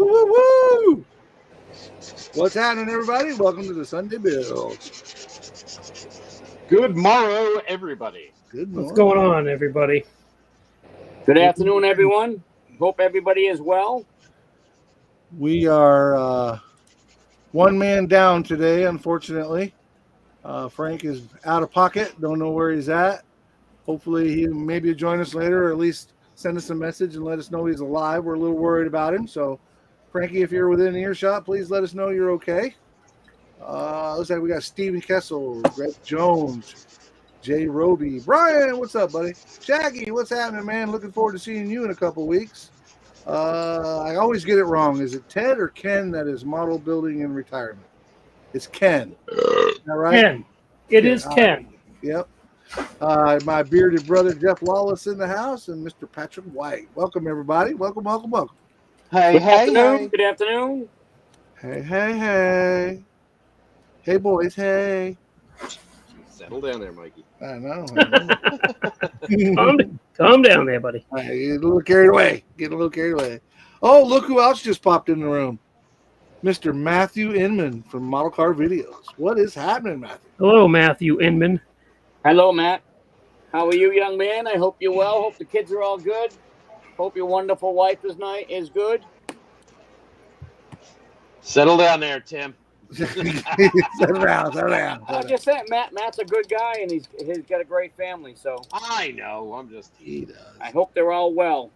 Woo, woo, woo. What's happening, everybody? Welcome to the Sunday Build. Good morrow, everybody. Good morning. What's going on, everybody? Good afternoon, everyone. Hope everybody is well. We are one man down today, unfortunately. Frank is out of pocket. Don't know where he's at. Hopefully he maybe join us later, or at least send us a message and let us know he's alive. We're a little worried about him. So, Frankie, if you're within earshot, please let us know you're okay. Looks like we got Steven Kessel, Greg Jones, Jay Roby. Brian, what's up, buddy? Shaggy, what's happening, man? Looking forward to seeing you in a couple weeks. I always get it wrong. Is it Ted or Ken that is model building in retirement? It's Ken. Is that right? Ken. It is Ken. Yep. My bearded brother Jeff Lawless in the house, and Mr. Patrick White. Welcome, everybody. Welcome, welcome, welcome. Good afternoon. Good afternoon. Hey, hey, hey. Hey, boys. Hey. Settle down there, Mikey. I know. Calm down there, buddy. Get a little carried away. Oh, look who else just popped in the room. Mr. Matthew Inman from Model Car Videos. What is happening, Matthew? Hello, Matthew Inman. Hello, Matt. How are you, young man? I hope you're well. Hope the kids are all good. Hope your wonderful wife is good. Settle down there, Tim. Settle down. I just said, Matt's a good guy, and he's got a great family. So I know. He does. I hope they're all well.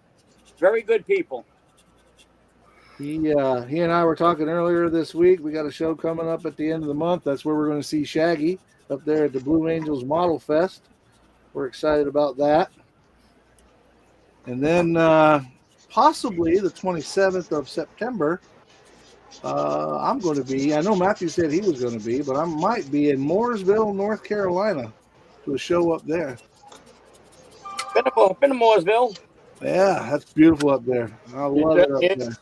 Very good people. He and I were talking earlier this week. We got a show coming up at the end of the month. That's where we're going to see Shaggy up there at the Blue Angels Model Fest. We're excited about that. And then possibly the 27th of September, I'm going to be, I know Matthew said he was going to be, but I might be in Mooresville, North Carolina to a show up there. Been to Mooresville. Yeah, that's beautiful up there. I love it up there.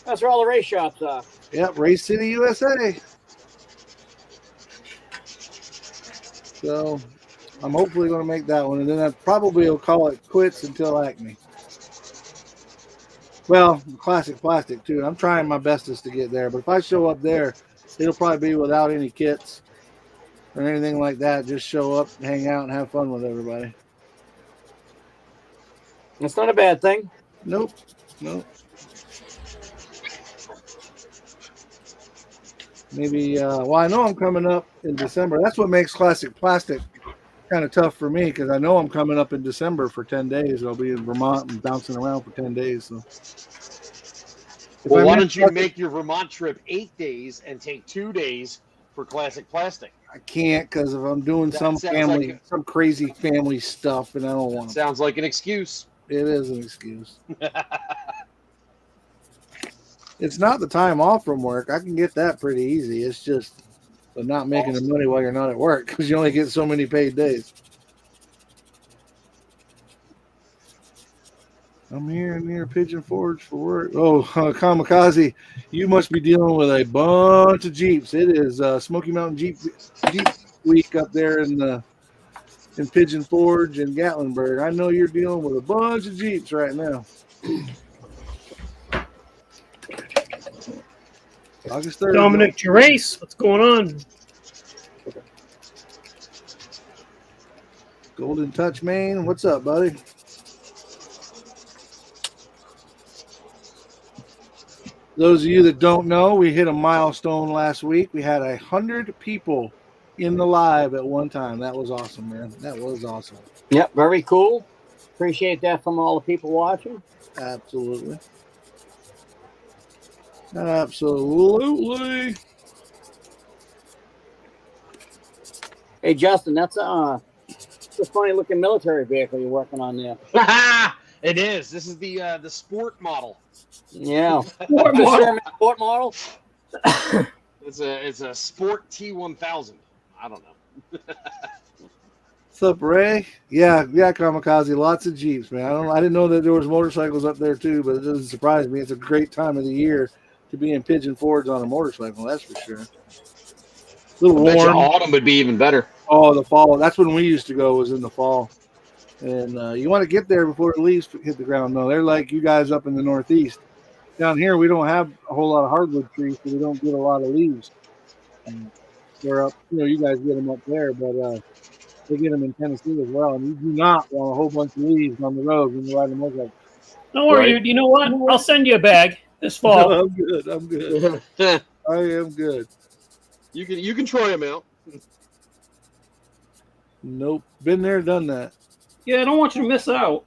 That's where all the race shops are. Yep, Race City, USA. So I'm hopefully going to make that one, and then I probably will call it quits until Acme. Well, Classic Plastic too. I'm trying my bestest to get there, but if I show up there, it'll probably be without any kits or anything like that. Just show up, hang out, and have fun with everybody. It's not a bad thing. Nope. Maybe, well, I know I'm coming up in December. That's what makes Classic Plastic kind of tough for me, because I know I'm coming up in December for 10 days. I'll be in Vermont and bouncing around for 10 days. So. Well, why don't you make your Vermont trip 8 days and take 2 days for Classic Plastic? I can't, because if I'm doing some crazy family stuff, and I don't want to. Sounds like an excuse. It is an excuse. It's not the time off from work. I can get that pretty easy. It's just the not making the money while you're not at work, because you only get so many paid days. I'm here near Pigeon Forge for work. Oh, Kamikaze, you must be dealing with a bunch of Jeeps. It is Smoky Mountain Jeep week up there in Pigeon Forge and Gatlinburg. I know you're dealing with a bunch of Jeeps right now. August 3rd. Dominic Gerace, what's going on? Golden Touch Maine, what's up, buddy? Those of you that don't know, we hit a milestone last week. We had 100 people in the live at one time. That was awesome, man. That was awesome. Yep, very cool. Appreciate that from all the people watching. Absolutely. Absolutely. Hey, Justin, that's a funny looking military vehicle you're working on there. It is. This is the sport model. Yeah. Sport model. It's a Sport T1000. I don't know. What's up, Ray? Yeah, Kamikaze. Lots of Jeeps, man. I didn't know that there was motorcycles up there too, but it doesn't surprise me. It's a great time of the year to be in Pigeon Forge on a motorcycle. That's for sure. A little warm. Autumn would be even better. Oh, the fall. That's when we used to go. Was in the fall. And you want to get there before the leaves hit the ground. No, they're like you guys up in the Northeast. down here we don't have a whole lot of hardwood trees, so we don't get a lot of leaves. They're up, you guys get them up there, but they get them in Tennessee as well. And you do not want a whole bunch of leaves on the road when you're riding a motorcycle. Don't worry, Right. you know what? I'll send you a bag this fall. No, I'm good. I'm good. I am good. You can try them out. Nope. Been there, done that. Yeah, I don't want you to miss out.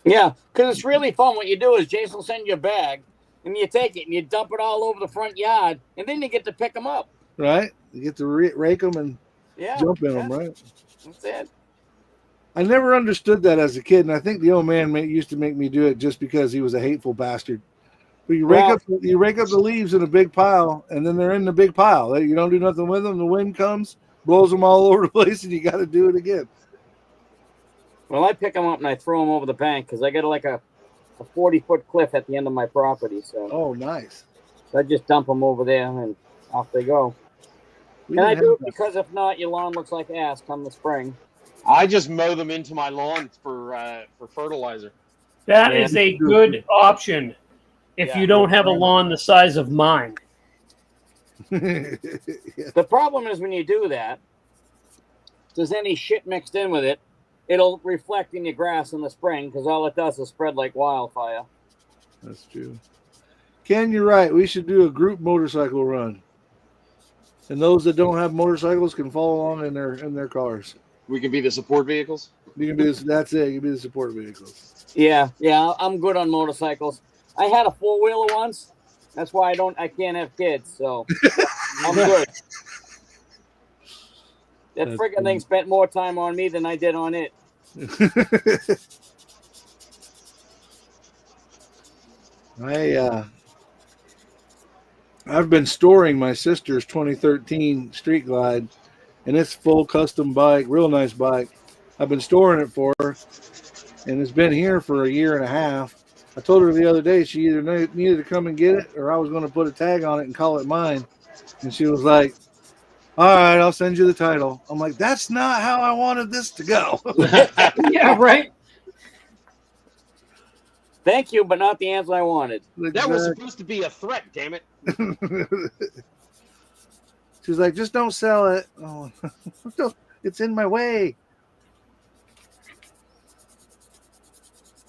Yeah, because it's really fun. What you do is Jason will send you a bag, and you take it and you dump it all over the front yard, and then you get to pick them up. Right? You get to rake them and Yeah, jump in them, right? That's it. I never understood that as a kid, and I think the old man used to make me do it just because he was a hateful bastard. But you rake up the leaves in a big pile, and then they're in the big pile. You don't do nothing with them. The wind comes, blows them all over the place, and you got to do it again. Well, I pick them up and I throw them over the bank because I got like a 40-foot cliff at the end of my property. So Oh, nice. I just dump them over there and off they go. We And I didn't do have it because if not, your lawn looks like ass come the spring. I just mow them into my lawn for fertilizer. That Yeah. is a good option if Yeah. you don't have a lawn the size of mine. that. The problem is when you do that, if there's any shit mixed in with it, it'll reflect in your grass in the spring because all it does is spread like wildfire. That's true. Ken, you're right. We should do a group motorcycle run. And those that don't have motorcycles can follow along in their cars. We can be the support vehicles. You can be this. That's it. You can be the support vehicles. Yeah, I'm good on motorcycles. I had a 4-wheeler once. That's why I can't have kids. So I'm good. That That's freaking cool. thing spent more time on me than I did on it. I've been storing my sister's 2013 Street Glide, and it's full custom bike, real nice bike. I've been storing it for her, and it's been here for a year and a half. I told her the other day she either needed to come and get it, or I was going to put a tag on it and call it mine. And she was like, "All right, I'll send you the title." I'm like, "That's not how I wanted this to go." Yeah, right? Thank you, but not the answer I wanted. That was supposed to be a threat, damn it. She's like, "Just don't sell it." Oh, it's in my way.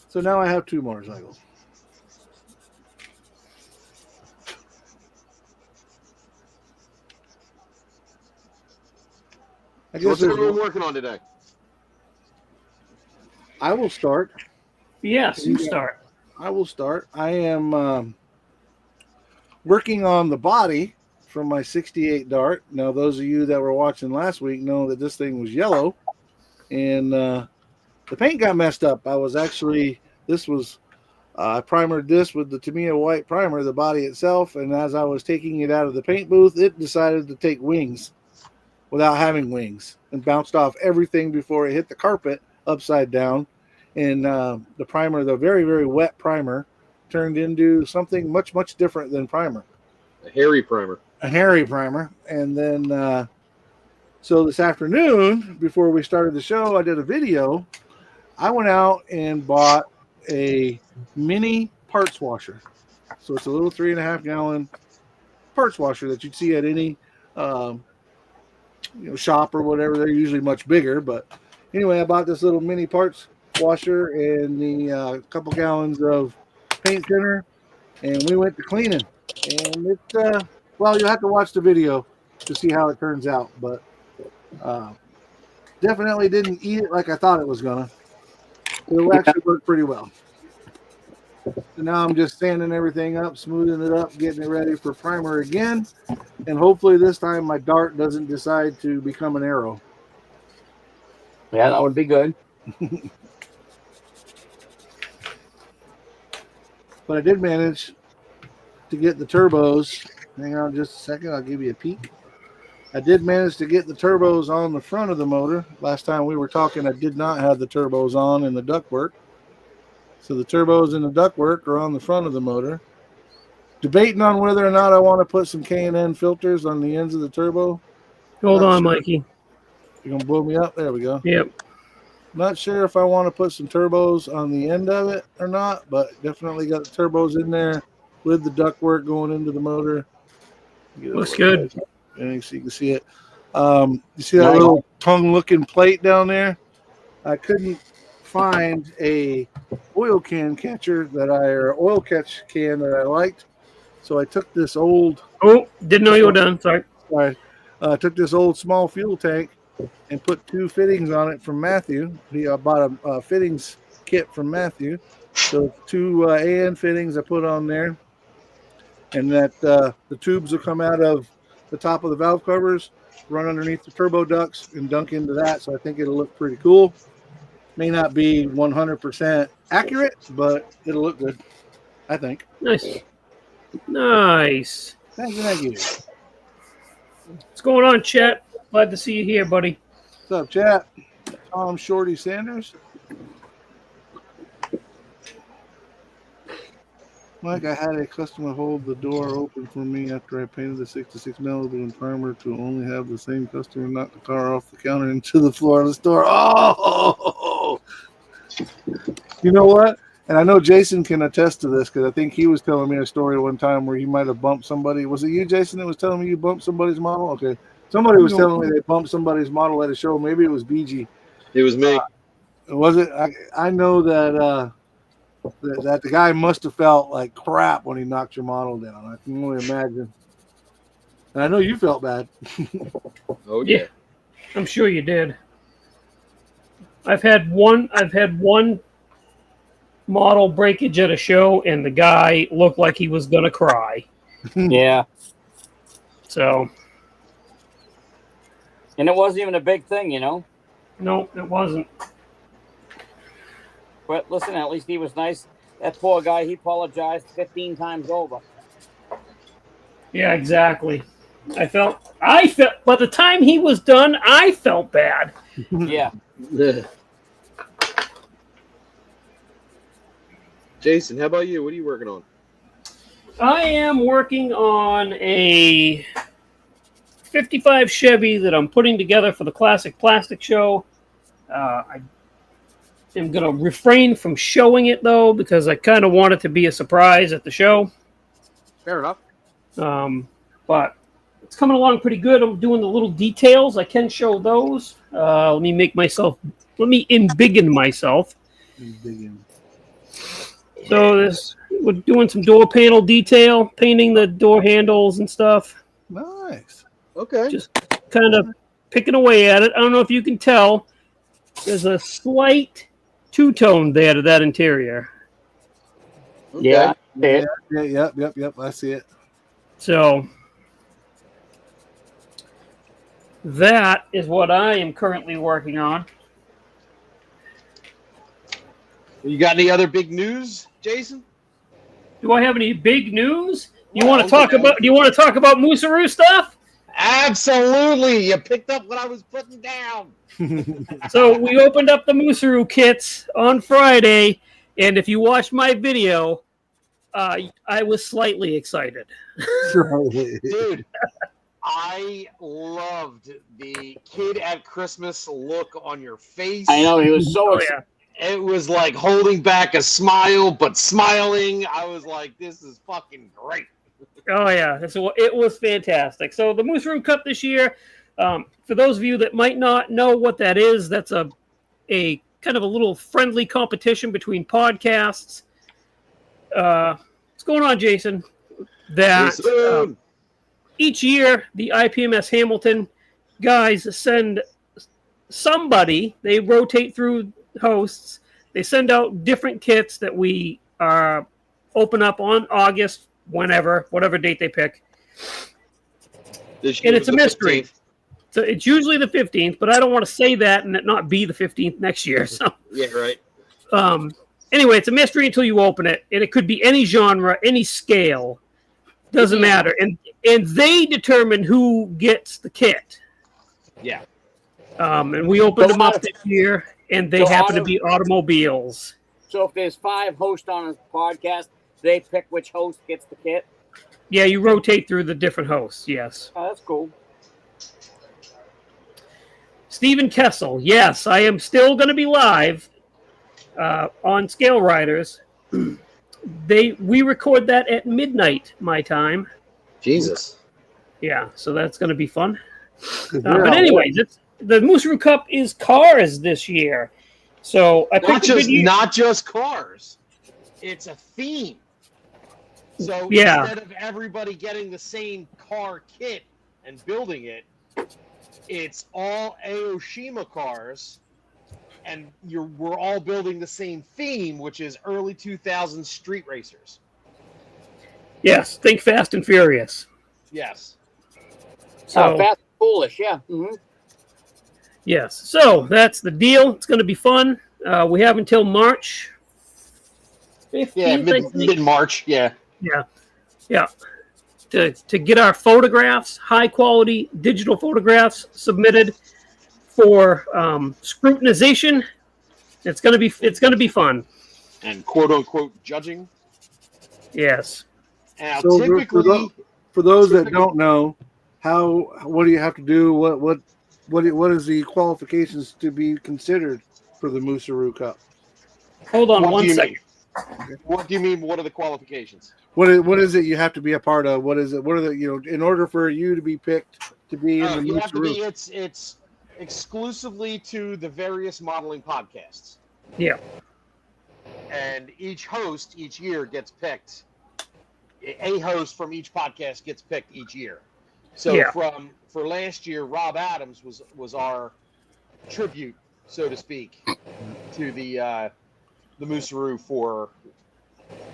So now I have 2 motorcycles. I guess What's everyone there's, working on today? I will start. Yes, you start. I will start. I am working on the body from my 68 Dart. Now, those of you that were watching last week know that this thing was yellow, and the paint got messed up. I primered this with the Tamiya white primer, the body itself, and as I was taking it out of the paint booth, it decided to take wings without having wings and bounced off everything before it hit the carpet upside down. And the primer, the very, very wet primer, turned into something much, much different than primer. A hairy primer. A hairy primer. And then, so this afternoon, before we started the show, I did a video. I went out and bought a mini parts washer. So it's a little 3.5 gallon parts washer that you'd see at any shop or whatever. They're usually much bigger, but anyway, I bought this little mini parts washer and the couple gallons of paint thinner, and we went to cleaning. And it's well, you'll have to watch the video to see how it turns out, but definitely didn't eat it like I thought it was gonna. It actually worked pretty well. So now I'm just sanding everything up, smoothing it up, getting it ready for primer again, and hopefully this time my dart doesn't decide to become an arrow. Yeah, that would be good. But I did manage to get the turbos. Hang on just a second, I'll give you a peek. I did manage to get the turbos on the front of the motor. Last time we were talking, I did not have the turbos on in the ductwork. So the turbos and the ductwork are on the front of the motor. Debating on whether or not I want to put some K&N filters on the ends of the turbo. Hold Not on, sure. Mikey. You're going to blow me up? There we go. Yep. Not sure if I want to put some turbos on the end of it or not, but definitely got the turbos in there with the ductwork going into the motor. Looks good. And so you can see it. You see that Nice. little tongue-looking plate down there? I couldn't find a oil can catcher or oil catch can that I liked, so I took this old. Oh, didn't know you were done. Sorry. Took this old small fuel tank and put 2 fittings on it from Matthew. I bought a fittings kit from Matthew, so 2 AN fittings I put on there, and that the tubes will come out of the top of the valve covers, run underneath the turbo ducts, and dunk into that. So I think it'll look pretty cool. May not be 100% accurate, but it'll look good, I think. Nice. Nice. Thank you. What's going on, chat? Glad to see you here, buddy. What's up, chat? Tom Shorty Sanders. Mike, I had a customer hold the door open for me after I painted the 66 Malibu and primer to only have the same customer knock the car off the counter into the floor of the store. Oh! You know what? And I know Jason can attest to this because I think he was telling me a story one time where he might have bumped somebody. Was it you, Jason, that was telling me you bumped somebody's model? Okay. Somebody was telling me they bumped somebody's model at a show. Maybe it was BG. It was me. Was it? I know that that the guy must have felt like crap when he knocked your model down. I can only imagine. And I know you felt bad. Oh Yeah, I'm sure you did. I've had one model breakage at a show, and the guy looked like he was gonna cry. Yeah. So And it wasn't even a big thing, you know. no, it wasn't. But listen, at least he was nice. That poor guy, he apologized 15 times over. Yeah, exactly. I felt by the time he was done, I felt bad. Yeah. Jason, how about you? What are you working on? I am working on a 55 Chevy that I'm putting together for the Classic Plastic Show. I am going to refrain from showing it, though, because I kind of want it to be a surprise at the show. Fair enough. But it's coming along pretty good. I'm doing the little details. I can show those. Let me embiggen myself. So we're doing some door panel detail, painting the door handles and stuff. Nice. Okay. Just kind of picking away at it. I don't know if you can tell. There's a slight two-tone there to that interior. Okay. Yeah. Yep. I see it. So that is what I am currently working on. You got any other big news, Jason? Do I have any big news? You Well, want to talk about? Do you want to talk about Moosaroo stuff? Absolutely. You picked up what I was putting down. So we opened up the Moosaroo kits on Friday, and if you watched my video, I was slightly excited. Dude, I loved the kid at Christmas look on your face. I know, he was so Oh excited. yeah, It was like holding back a smile, but smiling. I was like, this is fucking great. oh yeah. It was fantastic. So the Moosaroo Cup this year, for those of you that might not know what that is, that's a kind of a little friendly competition between podcasts. What's going on, Jason? That Jason. each year the IPMS Hamilton guys send somebody. They rotate through hosts. They send out different kits that we open up on August, whatever date they pick. This year And it's was a the mystery. 15th. So it's usually the 15th, but I don't want to say that and it not be the 15th next year. So Yeah, right. anyway, it's a mystery until you open it, and it could be any genre, any scale, doesn't matter. And they determine who gets the kit. Yeah. And we opened them up this year, and they So happen to be automobiles. So if there's 5 hosts on a podcast, they pick which host gets the kit. Yeah, you rotate through the different hosts. Yes. Oh, that's cool. Stephen Kessel. Yes, I am still going to be live on Scale Riders we record that at midnight my time. Jesus. Yeah, so that's going to be fun. 'Cause But anyways, the Mooseroo Cup is cars this year. So I picked Not just cars. It's a theme. So Yeah. instead of everybody getting the same car kit and building it, it's all Aoshima cars, and we're all building the same theme, which is early 2000s street racers. Yes, think Fast and Furious. Yes. So Fast and Foolish, yeah. Mm-hmm. yes, so that's the deal. It's going to be fun. We have until March 15th, Yeah, I think. mid-March, yeah. Yeah. To get our photographs, high quality digital photographs submitted for scrutinization. It's gonna be fun. And quote-unquote judging. Yes. Now, So typically... for those that don't know, what do you have to do? What is the qualifications to be considered for the Mooseroo Cup? Hold on What do one you second. mean? What do you mean? What are the qualifications? What is it you have to be a part of? What is it? What are the in order for you to be picked to be in the You have to be. Mooseroo? It's exclusively to the various modeling podcasts, Yeah. and each host each year gets picked. A host from each podcast gets picked each year. So Yeah. for last year, Rob Adams was our tribute, so to speak, to the Mooseroo for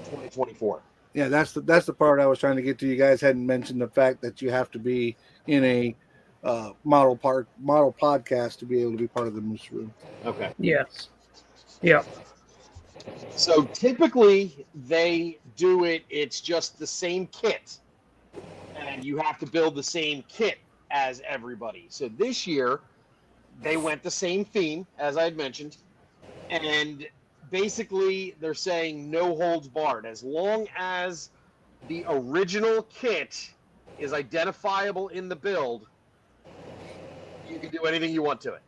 2024. Yeah, that's the part I was trying to get to. You guys hadn't mentioned the fact that you have to be in a model podcast to be able to be part of the Mooseroo. Okay. Yes. Yeah. So typically they do it. It's just the same kit, and you have to build the same kit as everybody. So this year they went the same theme as I had mentioned, and basically they're saying no holds barred. As long as the original kit is identifiable in the build, you can do anything you want to it.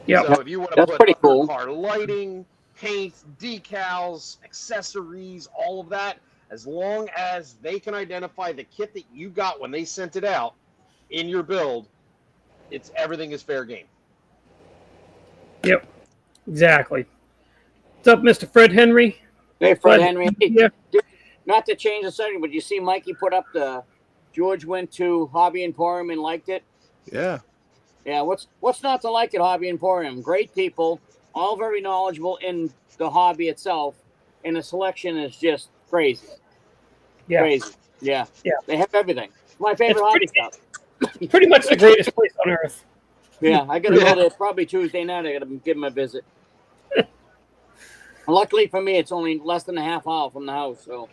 Yeah. So if you want to That's put pretty cool. car lighting, paint, decals, accessories, all of that, as long as they can identify the kit that you got when they sent it out in your build, everything is fair game. Yep. Exactly. What's up, Mr. Fred Henry? Hey, Fred Henry. Yeah. Not to change the subject, but you see Mikey put up George went to Hobby Emporium and liked it. Yeah. Yeah, what's not to like at Hobby Emporium? Great people, all very knowledgeable in the hobby itself, and the selection is just crazy. Yeah. Crazy. Yeah. Yeah. They have everything. My favorite hobby stuff. Pretty much the greatest place on earth. Yeah, I gotta go there probably Tuesday night. I gotta give him a visit. Luckily for me, it's only less than a half hour from the house. So.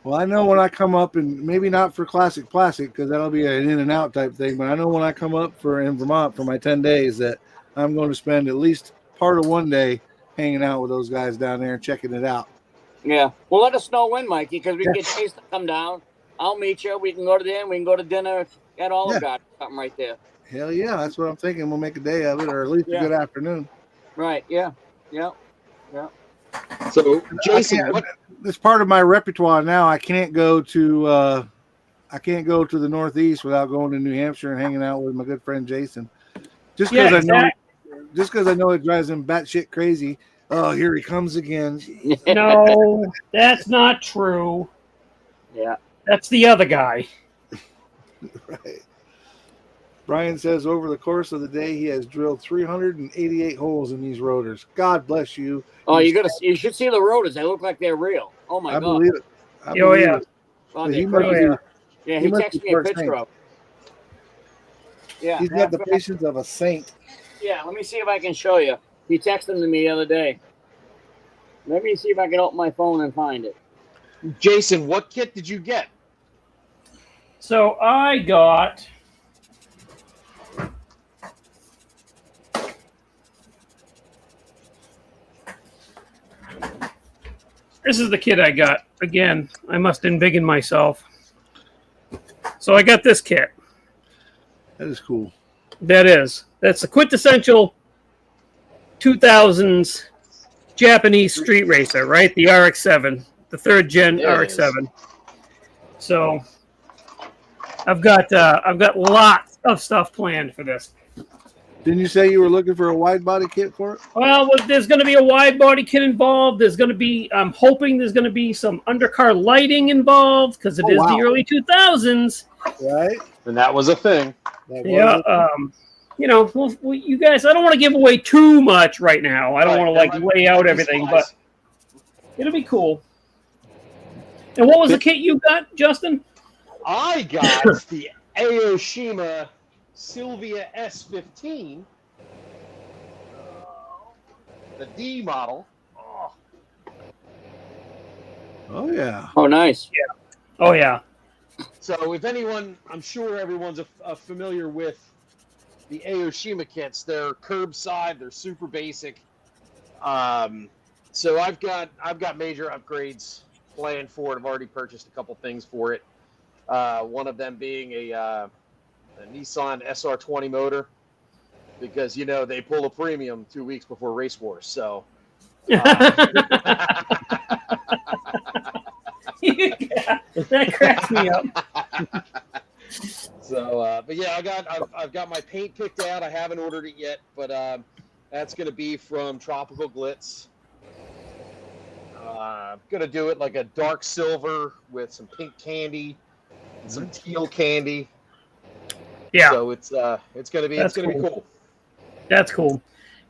Well, I know when I come up, and maybe not for Classic Plastic because that'll be an in and out type thing, but I know when I come up in Vermont for my 10 days that I'm going to spend at least part of one day hanging out with those guys down there and checking it out. Yeah. Well, let us know when, Mikey, because we can get Chase to come down. I'll meet you. We can go to the inn. We can go to dinner at Olive Garden. Something right there. Hell yeah, that's what I'm thinking. We'll make a day of it, or at least a good afternoon. Right. Yeah. Yeah. Yeah. So, Jason, It's part of my repertoire now. I can't go to the Northeast without going to New Hampshire and hanging out with my good friend Jason. Just because I know it drives him batshit crazy. Oh, here he comes again. No, that's not true. Yeah. That's the other guy. Right. Brian says over the course of the day he has drilled 388 holes in these rotors. God bless you. Oh, you should see the rotors. They look like they're real. Oh my I god. believe it. I Oh, believe yeah. it. Oh, He they're must crazy. be- Yeah, he he must texted be me a first picture thing. of. Yeah. He's got the patience of a saint. Yeah, let me see if I can show you. He texted them to me the other day. Let me see if I can open my phone and find it. Jason, what kit did you get? So I got this is the kit I got. Again, I must embiggen myself. So I got this kit. That is cool. That's the quintessential 2000s Japanese street racer, right? The RX-7. the 3rd gen There it RX-7. So I've got lots of stuff planned for this. Didn't you say you were looking for a wide body kit for it? Well, there's going to be a wide body kit involved. There's going to be, I'm hoping there's going to be some undercar lighting involved because it is wow. the early 2000s. Right? And that was a thing. That was Yeah. it. You know, you guys, I don't want to give away too much right now. I don't Right, want to lay out everything, but it'll be cool. And what was the kit you got, Justin? I got the Aoshima Sylvia S15, the D model. Oh, Oh yeah. Oh, nice. Oh, yeah. so if anyone, I'm sure everyone's familiar with the Aoshima kits. They're curbside. They're super basic. So I've got major upgrades planned for it. I've already purchased a couple things for it. One of them being a Nissan SR20 motor, because they pull a premium 2 weeks before Race Wars. So Yeah, that cracks me up. So, but yeah, I've got my paint picked out. I haven't ordered it yet, but that's going to be from Tropical Glitz. I'm going to do it like a dark silver with some pink candy and some teal candy. Yeah, So it's going to be cool. that's cool.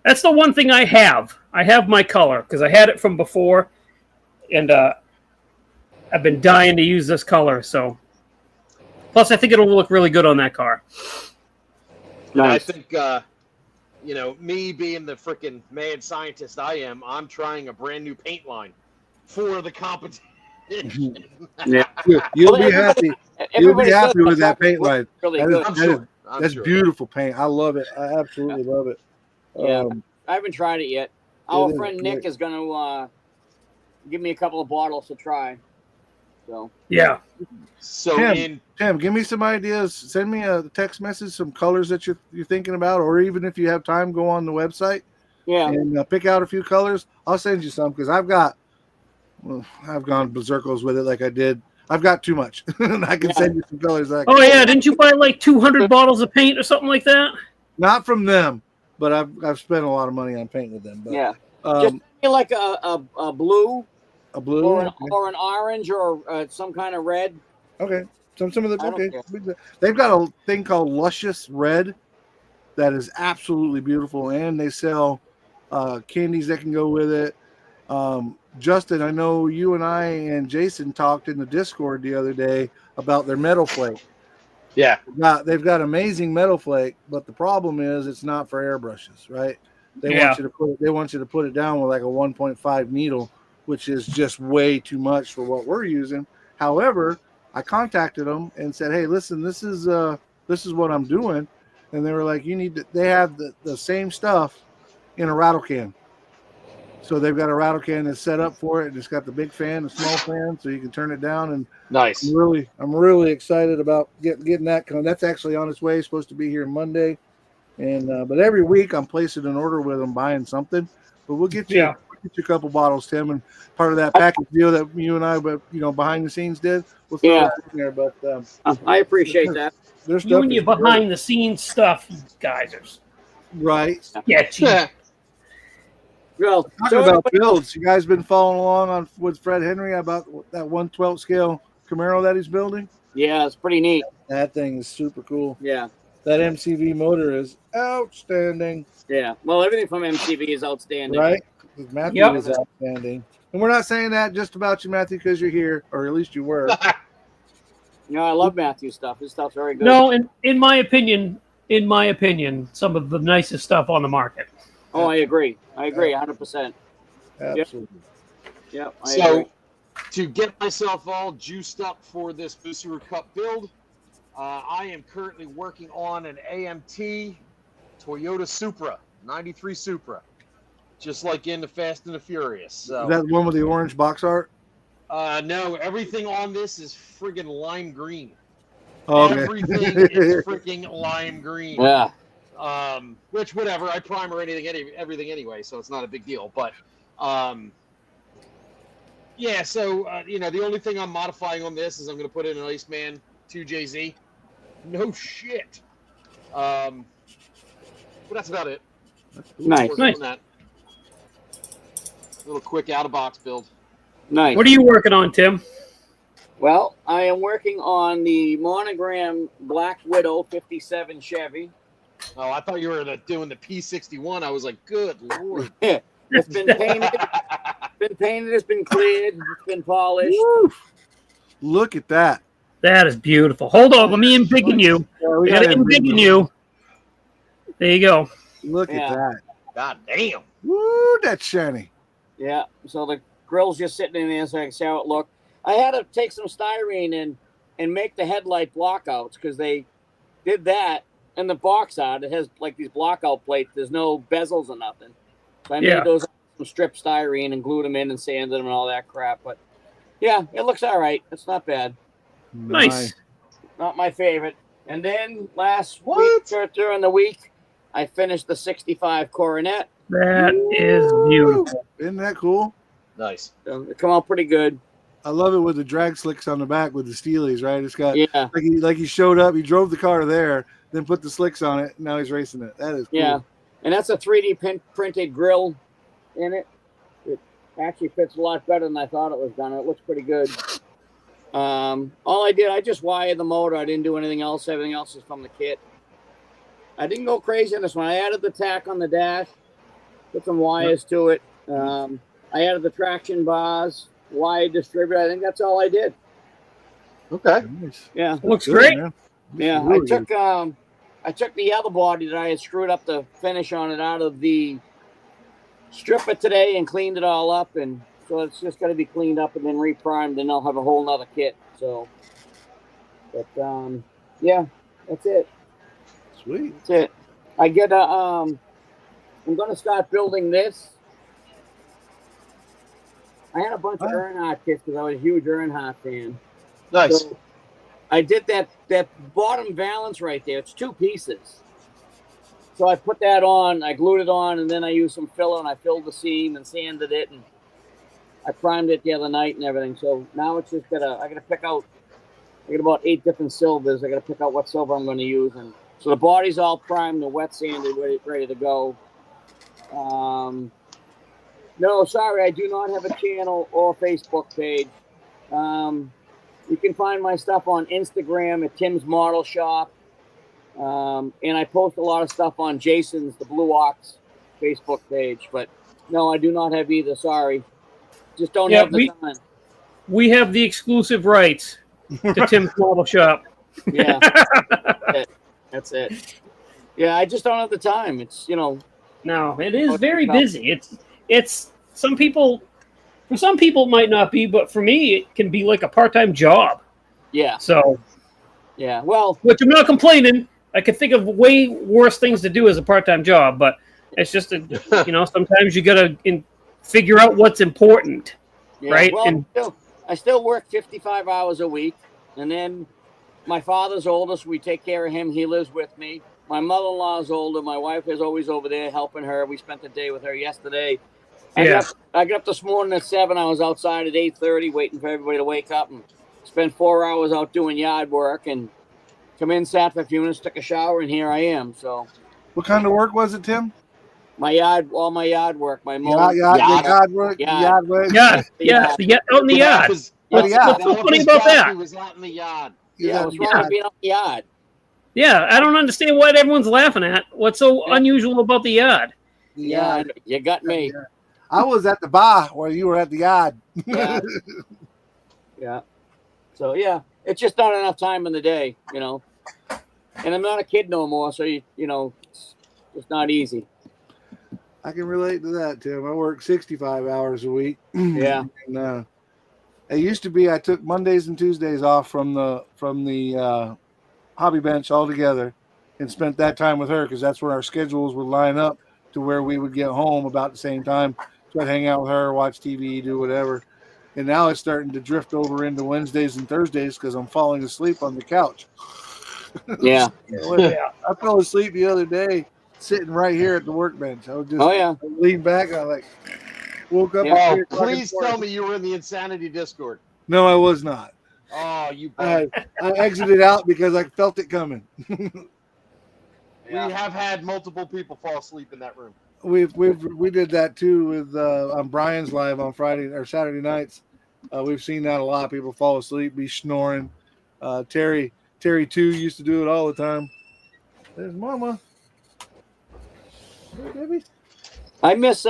That's the one thing I have. I have my color because I had it from before, and I've been dying to use this color. So, plus I think it'll look really good on that car. Nice. I think me being the freaking mad scientist I am, I'm trying a brand new paint line for the competition. Yeah. You'll Well, be happy. You'll Everybody be says happy with that paint line. Really That good. is- I'm That's sure. beautiful paint. I love it. I absolutely love it. Yeah. I haven't tried it yet. Our It is friend Nick great. is going to give me a couple of bottles to try. So Yeah, So Tim, Tim, give me some ideas. Send me a text message, some colors that you're thinking about, or even if you have time, go on the website yeah, and pick out a few colors. I'll send you some because I've gone berserkos with it like I did. I've got too much, and I can Yeah. send you some colors. That I Oh can- yeah, didn't you buy like 200 bottles of paint or something like that? Not from them, but I've spent a lot of money on paint with them. But, yeah. Just like a blue a blue. or an orange or some kind of red. Okay. Some of the I don't okay. They've got a thing called Luscious Red that is absolutely beautiful, and they sell candies that can go with it. Justin, I know you and I and Jason talked in the Discord the other day about their Metal Flake. yeah, They've got amazing Metal Flake, but the problem is it's not for airbrushes, right? They Yeah. want you to put it down with like a 1.5 needle, which is just way too much for what we're using. However, I contacted them and said, "Hey, listen, this is what I'm doing," and they were like, "You need to." They have the same stuff in a rattle can, so they've got a rattle can that's set up for it, and it's got the big fan, the small fan, so you can turn it down. And nice. I'm really excited about getting that. That's actually on its way. It's supposed to be here Monday, and but every week I'm placing an order with them, buying something. But we'll get you. Yeah. Get you a couple bottles, Tim, and part of that package deal that you and I, behind the scenes did. We'll throw Yeah. that in there, but I appreciate that. there's You stuff and your is great. behind the scenes stuff, you guys are right. sketchy. Yeah. Well, Talking so about builds, you guys been following along with Fred Henry about that 1/12 scale Camaro that he's building? yeah, it's pretty neat. That thing is super cool. Yeah, That MCV motor is outstanding, yeah. Well, everything from MTV is outstanding. right? Matthew Yep. is outstanding. And we're not saying that just about you, Matthew, because you're here, or at least you were. I love Matthew's stuff. His stuff's very good. No, in my opinion, some of the nicest stuff on the market. Oh, I agree. 100%. Absolutely. Yeah, I So, agree. to get myself all juiced up for this Booster Cup build, I am currently working on an AMT Toyota Supra, 93 Supra, just like in the Fast and the Furious. So, Is that the one with the orange box art? no, everything on this is friggin' lime green. Oh, okay. Everything is freaking lime green. Yeah. Which whatever, I primer everything anyway, so it's not a big deal. But Yeah, so the only thing I'm modifying on this is I'm going to put in an Iceman 2JZ. No shit. But that's about it. Nice. Working on that. Little quick out of box build. Nice. What are you working on, Tim? Well, I am working on the Monogram Black Widow 57 Chevy. Oh, I thought you were doing the P61. I was like, good lord. It's been painted. It's been cleared. It's been polished. Woo. Look at that. That is beautiful. Hold on, let me embiggen you. Yeah, We gotta embiggen you. There you go. Look Yeah. at that. God damn. Woo, that's shiny. Yeah. So the grill's just sitting in there so I can see how it looked. I had to take some styrene and make the headlight blockouts because they did that in the box art. It has like these blockout plates. There's no bezels or nothing. So I Yeah. made those some strip styrene and glued them in and sanded them and all that crap. But yeah, it looks all right. It's not bad. Nice. Not my favorite. And then last What? week or during the week, I finished the 65 Coronet. That is beautiful. Isn't that cool? Nice. So it come out pretty good. I love it with the drag slicks on the back with the Steelies, right? It's got Yeah. like he showed up, he drove the car there, then put the slicks on it. Now he's racing it. That is cool. Yeah. And that's a 3D printed grill in it. It actually fits a lot better than I thought it was gonna. It looks pretty good. All I did, I just wired the motor. I didn't do anything else. Everything else is from the kit. I didn't go crazy on this one. I added the tack on the dash, put some wires to it. I added the traction bars, wire distributor. I think that's all I did. Okay. Nice. Yeah. Looks Good, great. man. Yeah, Really I took the other body that I had screwed up the finish on it out of the stripper today and cleaned it all up, and so it's just got to be cleaned up and then reprimed, and I'll have a whole nother kit. So, but yeah, that's it. Sweet. That's it. I get a I'm going to start building this. I had a bunch of Oh. Earnhardt kits because I was a huge Earnhardt fan. Nice. So I did that bottom valance right there. It's two pieces. So I put that on, I glued it on, and then I used some filler and I filled the seam and sanded it, and I primed it the other night and everything. So now it's just I gotta pick out. I got about 8 different silvers. I gotta pick out what silver I'm going to use, and so the body's all primed and wet sanded, ready to go. No, sorry, I do not have a channel or Facebook page. You can find my stuff on Instagram at Tim's Model Shop. And I post a lot of stuff on Jason's, the Blue Ox Facebook page. But no, I do not have either. Sorry. Just don't Yeah, have the time. We have the exclusive rights to Tim's Model Shop. Yeah. That's it. Yeah, I just don't have the time. It's, No, it is very busy. It's some people, for some people it might not be, but for me it can be like a part-time job. yeah. So, Yeah. Well, which I'm not complaining. I could think of way worse things to do as a part-time job, but it's just sometimes you gotta figure out what's important. yeah. Right, Well, and- I still work 55 hours a week. And then my father's oldest. We take care of him. He lives with me. My mother-in-law is older. My wife is always over there helping her. We spent the day with her yesterday. Yeah. I got up this morning at 7. I was outside at 8:30 waiting for everybody to wake up and spent 4 hours out doing yard work and come in, sat for a few minutes, took a shower, and here I am. So What kind of work was it, Tim? all my yard work, my mowing. Yard work. Yard. Yard work. Yeah, out in the yard. What's so funny about that? He was out in the yard. Yeah, what's wrong with being out in the yard? Yeah, I don't understand what everyone's laughing at. What's so unusual about the yard? Yeah, you got me. I was at the bar while you were at the yard. Yeah. Yeah. So yeah, it's just not enough time in the day, And I'm not a kid no more, so it's not easy. I can relate to that, Tim. I work 65 hours a week. Yeah. And, it used to be I took Mondays and Tuesdays off from the hobby bench altogether and spent that time with her because that's where our schedules would line up to where we would get home about the same time. So I'd hang out with her, watch TV, do whatever. And now it's starting to drift over into Wednesdays and Thursdays because I'm falling asleep on the couch. Yeah. I fell asleep the other day sitting right here at the workbench. I was just Oh yeah. lean back. I was like, Woke up. Yeah. at Oh, 3 o'clock in the please morning. tell me you were in the Insanity Discord. No, I was not. Oh, you. I exited out because I felt it coming. We have had multiple people fall asleep in that room. We did that too with on Brian's live on Friday or Saturday nights. We've seen that a lot. People fall asleep, be snoring. Terry too used to do it all the time. There's Mama. Hey, baby. I miss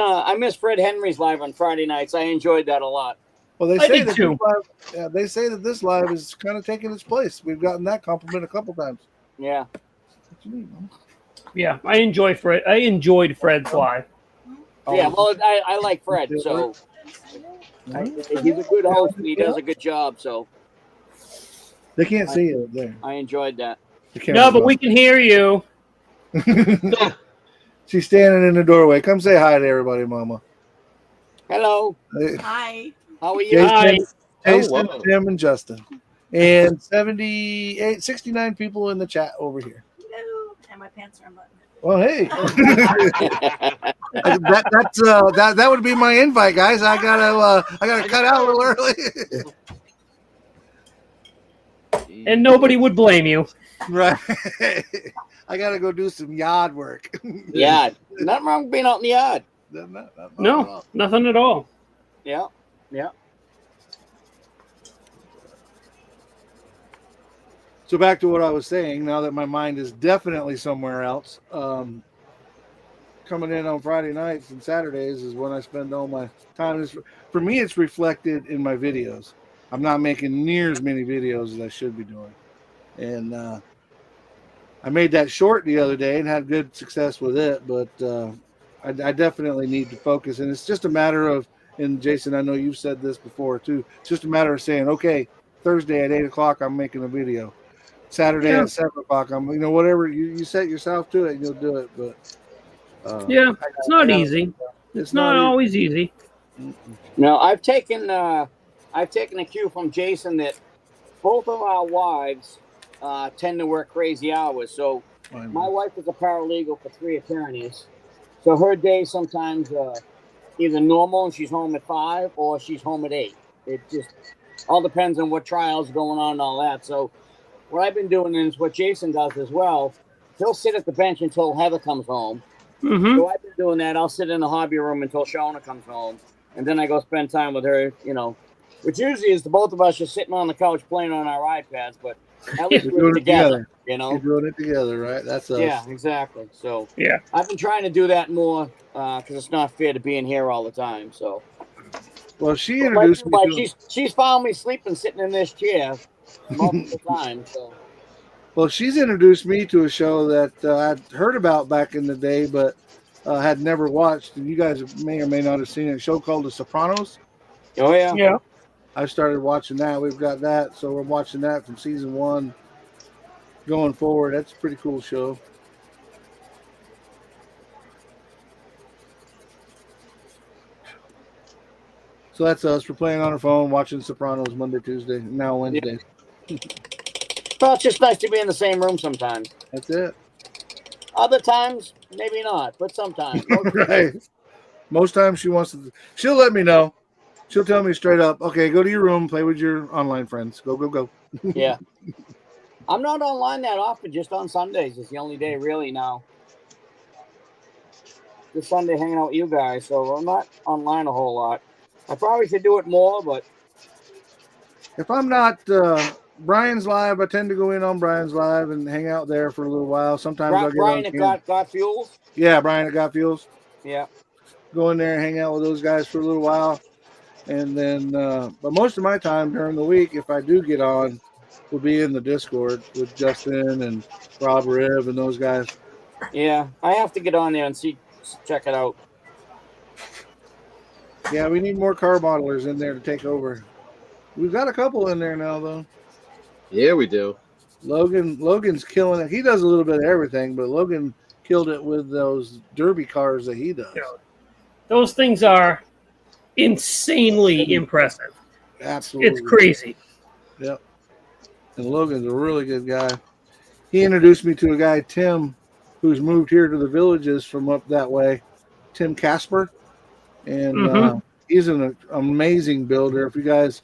Fred Henry's live on Friday nights. I enjoyed that a lot. Well, they I say think that too. this live, yeah, they say that this live is kind of taking its place. We've gotten that compliment a couple times. Yeah. What you need, Mama? Yeah, I enjoyed Fred's live. Yeah, well, I like Fred, so he's a good host and he does a good job. So They can't see it there. I enjoyed that. No, but we can hear you. She's standing in the doorway. Come say hi to everybody, Mama. Hello, Hi. how are you? Jason, Hi. Jason, Hello. Tim, and Justin. And 69 people in the chat over here. Hello. And my pants are unbuttoned. Well, hey. that would be my invite, guys. I gotta cut out a little early. And nobody would blame you. Right. I gotta go do some yard work. Yeah, nothing wrong with being out in the yard. Not at No, all. nothing at all. Yeah. So back to what I was saying. Now that my mind is definitely somewhere else, coming in on Friday nights and Saturdays is when I spend all my time. For me, it's reflected in my videos. I'm not making near as many videos as I should be doing, and I made that short the other day and had good success with it. But I definitely need to focus, and it's just a matter of. And Jason, I know you've said this before too. It's just a matter of saying, okay, Thursday at 8 o'clock, I'm making a video. Saturday at 7 o'clock, whatever you set yourself to it, and you'll do it. But Yeah, it's not easy. It's not easy. always easy. No, I've taken a cue from Jason that both of our wives tend to work crazy hours. So my wife is a paralegal for 3 attorneys, so her day sometimes either normal and she's home at 5 or she's home at 8. It just all depends on what trial's going on and all that. So what I've been doing is what Jason does as well. He'll sit at the bench until Heather comes home. Mm-hmm. So I've been doing that. I'll sit in the hobby room until Shona comes home, and then I go spend time with her. Which usually is the both of us just sitting on the couch playing on our iPads, but at least You're we're doing it together. You're doing it together, right? That's us. Yeah, exactly. So Yeah. I've been trying to do that more because it's not fair to be in here all the time. So Well, she introduced me to. she's found me sleeping sitting in this chair multiple times. So Well, she's introduced me to a show that I'd heard about back in the day, but had never watched. And you guys may or may not have seen it. A show called The Sopranos. oh yeah, Yeah. I started watching that. We've got that, so we're watching that from season 1 going forward. That's a pretty cool show. So that's us. We're playing on our phone, watching Sopranos Monday, Tuesday, now Wednesday. well, it's just nice to be in the same room sometimes. That's it. Other times, maybe not, but sometimes. Right. Most times she'll let me know. She'll tell me straight up, okay, go to your room, play with your online friends. Go. Yeah. I'm not online that often, just on Sundays. It's the only day really now. This Sunday hanging out with you guys, so I'm not online a whole lot. I probably should do it more, but If I'm not Brian's live, I tend to go in on Brian's live and hang out there for a little while. Sometimes I'll get Brian on at got Fuels. Yeah, Brian at Got Fuels. Yeah. Go in there and hang out with those guys for a little while. And then, but most of my time during the week, if I do get on, will be in the Discord with Justin and Rob Riv and those guys. Yeah. I have to get on there and check it out. Yeah, we need more car modelers in there to take over. We've got a couple in there now, though. Yeah, we do. Logan's killing it. He does a little bit of everything, but Logan killed it with those derby cars that he does. Yeah. Those things are insanely impressive. Absolutely. It's crazy. Yep. And Logan's a really good guy. He introduced me to a guy, Tim, who's moved here to the Villages from up that way, Tim Casper. And he's an amazing builder. If you guys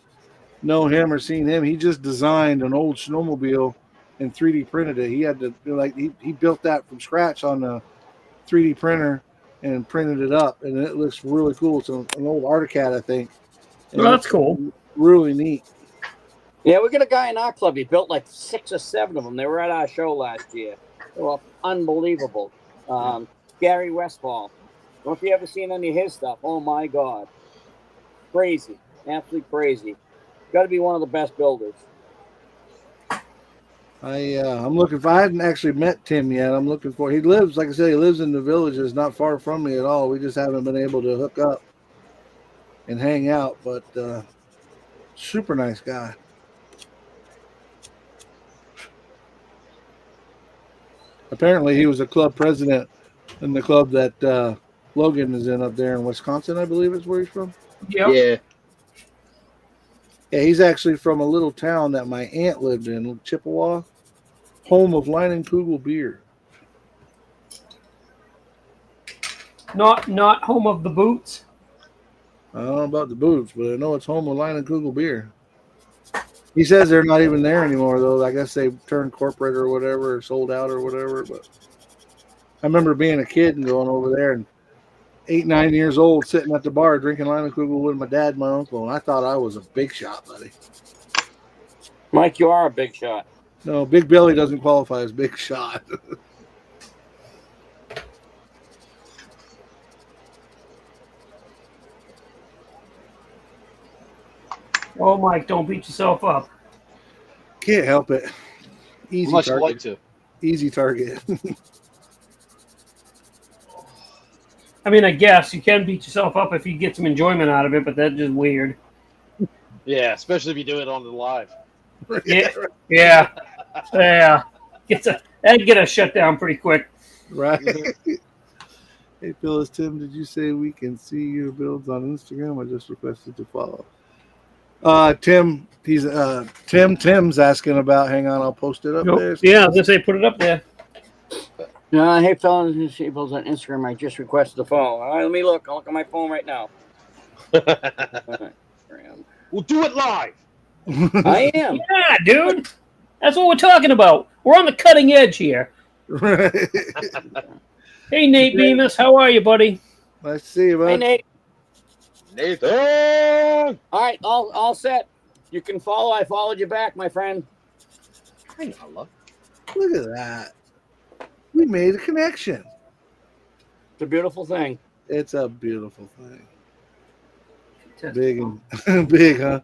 know him or seen him, he just designed an old snowmobile and 3D printed it. He had to he built that from scratch on a 3D printer and printed it up, and it looks really cool. It's an old Articat, I think. And Well, that's cool. Really neat. Yeah, we got a guy in our club. He built like 6 or 7 of them. They were at our show last year. They were unbelievable. Gary Westfall. I don't know if you ever seen any of his stuff. Oh my God, crazy, absolutely crazy. Got to be one of the best builders. I'm looking for. I hadn't actually met Tim yet. I'm looking for. He lives, like I said, he lives in the Villages, not far from me at all. We just haven't been able to hook up and hang out. But super nice guy. Apparently, he was a club president in the club that Logan is in up there in Wisconsin, I believe is where he's from. Yep. Yeah. Yeah, he's actually from a little town that my aunt lived in, Chippewa, home of Leinenkugel beer. Not home of the boots. I don't know about the boots, but I know it's home of Leinenkugel beer. He says they're not even there anymore, though. I guess they turned corporate or whatever, or sold out or whatever. But I remember being a kid and going over there and 8, 9 years old, sitting at the bar drinking Leinenkugel with my dad and my uncle, and I thought I was a big shot, buddy. Mike, you are a big shot. No, Big Billy doesn't qualify as big shot. Oh, Mike, don't beat yourself up. Can't help it. Easy Much target. like to. Easy target. I mean, I guess you can beat yourself up if you get some enjoyment out of it, but that's just weird. Yeah, especially if you do it on the live. Yeah. That'd get us shut down pretty quick. Right. Hey, Phyllis, Tim, did you say we can see your builds on Instagram? I just requested to follow. Tim, Tim's asking about. Hang on, I'll post it up there. Yeah, I was gonna say put it up there. Hey, fellas and sheeples on Instagram. I just requested the follow. All right, let me look. I'll look at my phone right now. We'll do it live. I am. Yeah, dude. That's what we're talking about. We're on the cutting edge here. Right. Hey, Nate Bemis, how are you, buddy? Nice to see you, Hey, bud. Nate. Nathan! All right, all set. You can follow. I followed you back, my friend. Hang on, love. Look at that. We made a connection. It's a beautiful thing. It's a beautiful thing. Big and big, huh?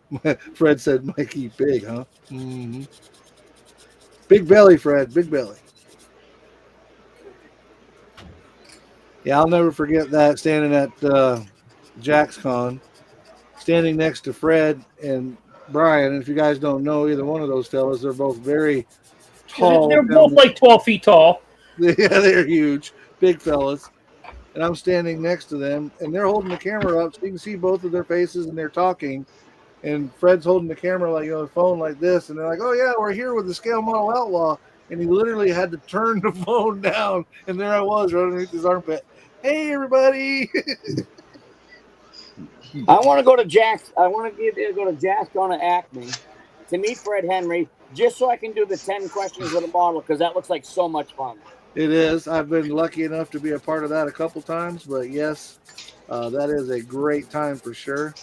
Fred said, Mikey, big, huh? Mm-hmm. Big belly, Fred. Big belly. Yeah, I'll never forget that standing at JaxCon, standing next to Fred and Brian. And if you guys don't know either one of those fellas, they're both very tall. They're both like 12 feet tall. Yeah, they're huge, big fellas. And I'm standing next to them, and they're holding the camera up so you can see both of their faces, and they're talking. And Fred's holding the camera like, the phone like this, and they're like, "Oh yeah, we're here with the Scale Model Outlaw." And he literally had to turn the phone down, and there I was right underneath his armpit. Hey, everybody! I want to go to Jack's. I want to go to Jack's on Acme to meet Fred Henry, just so I can do the 10 questions with a model, because that looks like so much fun. It is. I've been lucky enough to be a part of that a couple times, but yes, that is a great time for sure.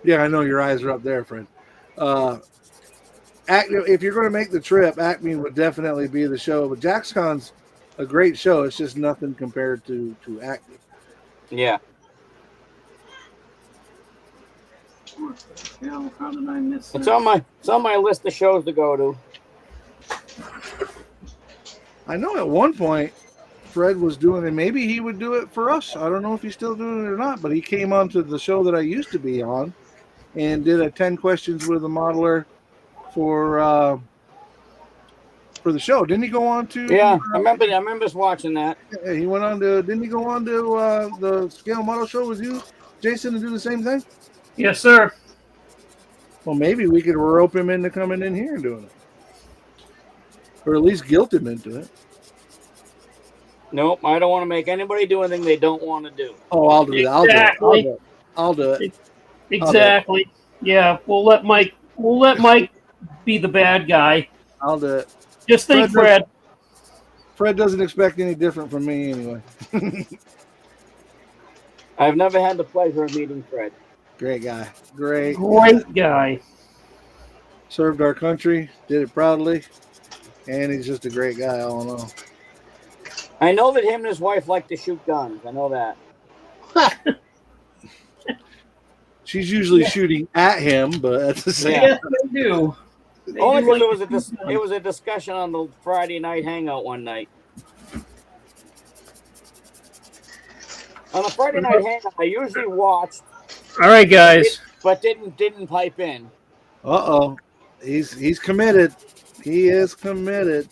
Yeah, I know your eyes are up there, Fred. If you're going to make the trip, Acme would definitely be the show. But JaxCon's a great show. It's just nothing compared to Acme. Yeah. How did I miss It's on my list of shows to go to. I know at one point Fred was doing it. Maybe he would do it for us. I don't know if he's still doing it or not, but he came on to the show that I used to be on and did a 10 questions with a modeler for the show. Didn't he go on to? Yeah, I remember watching that. He went on to. Didn't he go on to the Scale Model Show with you, Jason, to do the same thing? Yes, sir. Well, maybe we could rope him into coming in here and doing it, or at least guilt him into it. Nope, I don't want to make anybody do anything they don't want to do. Oh, I'll do that. I'll do it. Exactly. I'll do it. Exactly. Yeah, we'll let Mike be the bad guy. I'll do it. Just think, Fred Fred. Fred doesn't expect any different from me anyway. I've never had the pleasure of meeting Fred. Great guy. Great. Great guy. Served our country, did it proudly, and he's just a great guy all in all. I know that him and his wife like to shoot guns. I know that. She's usually shooting at him, but at the same Yes, they do. They Only do because like it was a discussion on the Friday night hangout one night. On the Friday night hangout, I usually watched, All right, guys. but didn't pipe in. Uh-oh. He's committed. He is committed.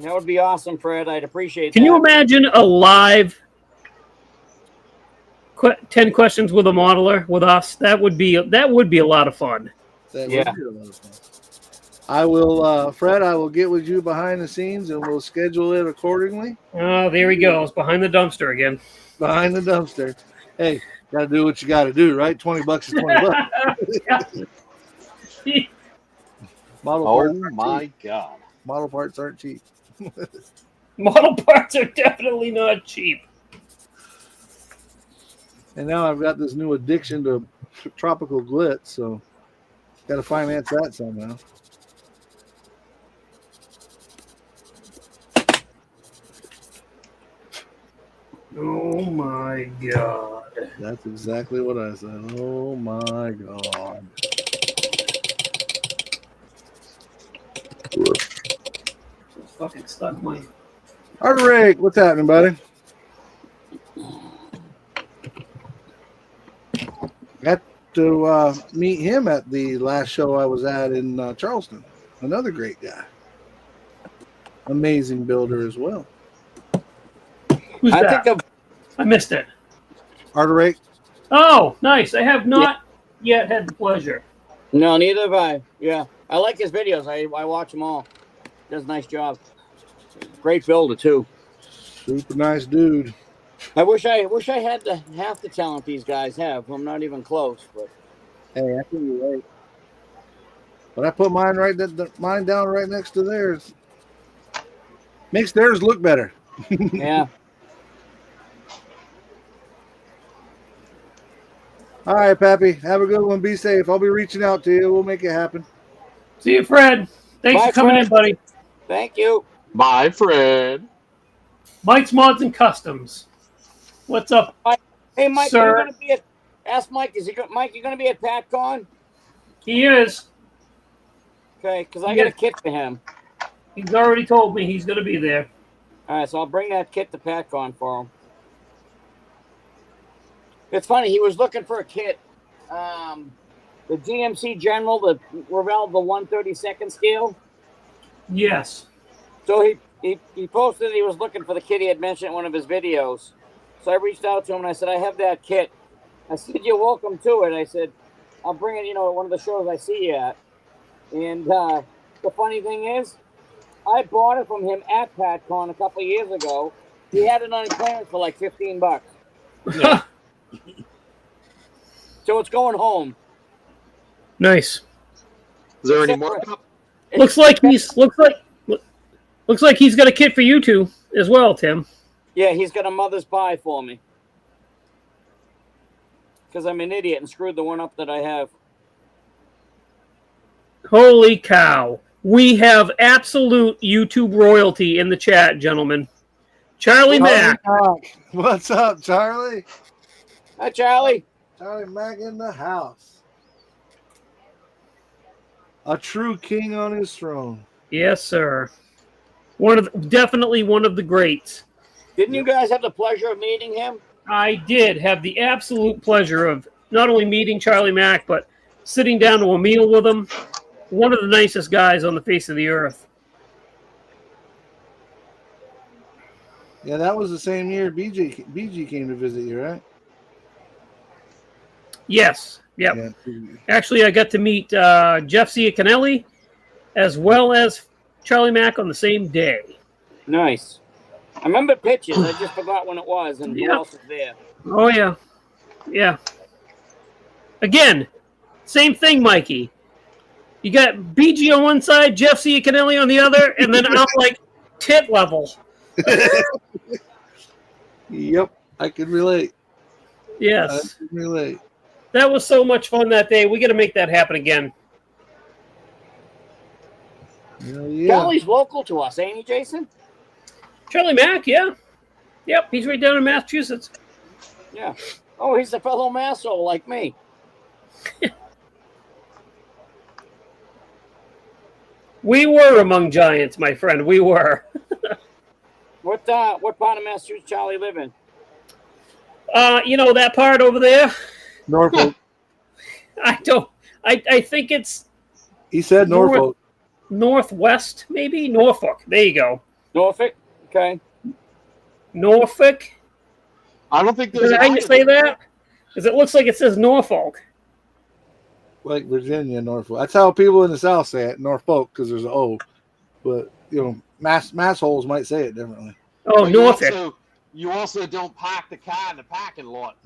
That would be awesome, Fred. I'd appreciate Can that. you imagine a live 10 questions with a modeler with us? That would be a lot of fun. That Yeah. would be a lot of fun. I will, Fred, I will get with you behind the scenes and we'll schedule it accordingly. Oh, there he goes, behind the dumpster again. Behind the dumpster. Hey, got to do what you got to do, right? $20 is $20. Model Oh parts aren't my cheap. God. Model parts aren't cheap. Model parts are definitely not cheap. And now I've got this new addiction to tropical glitz, so got to finance that somehow. Oh my God. That's exactly what I said. Oh my God. Fucking stuck my. Arderick, what's happening, buddy? Got to meet him at the last show I was at in Charleston. Another great guy. Amazing builder as well. Who's I that? think of I missed it. Arderick, Oh, nice. I have not yet had the pleasure. no, neither have I. Yeah, I like his videos. I watch them all. Does a nice job. Great builder too. super nice dude. I wish I had half the talent these guys have. I'm not even close, but Hey, I think you're right. But I put mine mine down right next to theirs. Makes theirs look better. yeah. All right, Pappy. Have a good one. Be safe. I'll be reaching out to you. We'll make it happen. See you, Fred. Thanks Bye, for coming Fred. in, buddy. Thank you. Bye, Fred. Mike's Mods and Customs. What's up? Hey, Mike, Sir. are you gonna be at? Ask Mike. Mike? You gonna be at PatCon? He is. Okay, because I got a kit for him. He's already told me he's going to be there. All right, so I'll bring that kit to PatCon for him. It's funny. He was looking for a kit. The GMC General, the Revell, the 132nd scale. Yes. So he posted he was looking for the kit he had mentioned in one of his videos. So I reached out to him and I said, I have that kit. I said, you're welcome to it. I said, I'll bring it, at one of the shows I see you at. And the funny thing is, I bought it from him at PatCon a couple of years ago. He had it on clearance for like $15. Yeah. So it's going home. Nice. Is there any more? Looks like he's got a kit for you two as well, Tim. Yeah, he's got a mother's buy for me. Because I'm an idiot and screwed the one up that I have. Holy cow. We have absolute YouTube royalty in the chat, gentlemen. Charlie Mack. What's up, Charlie? Hi, Charlie. Charlie Mack in the house. A true king on his throne. Yes, sir. Definitely one of the greats. Didn't you guys have the pleasure of meeting him? I did have the absolute pleasure of not only meeting Charlie Mack, but sitting down to a meal with him. One of the nicest guys on the face of the earth. Yeah, that was the same year BG came to visit you, right? Yes. Yep. Yeah. Actually, I got to meet Jeff Ciacanelli as well as Charlie Mack on the same day. Nice. I remember pitches. I just forgot when it was and who Yeah. else was there. Oh yeah, yeah. Again, same thing, Mikey. You got BG on one side, Jeff Ciacanelli on the other, and then I'm like tit level. Yep, I can relate. I Yes, can relate. that was so much fun that day. We got to make that happen again. Hell yeah. Charlie's local to us, ain't he, Jason? Charlie Mack, yeah, yep, he's right down in Massachusetts. Yeah. Oh, he's a fellow Masso like me. We were among giants, my friend. We were. What part of Massachusetts Charlie live in? You know that part over there. Norfolk. I don't. I think it's He said Norfolk. northwest, maybe Norfolk. There you go, Norfolk? Okay. Norfolk. I don't think there's. Did I say that? Because it looks like it says Norfolk. Like Virginia, Norfolk. That's how people in the South say it, Norfolk, because there's an O. But, you know, mass holes might say it differently. Oh, But Norfolk. You also don't park the car in the parking lot.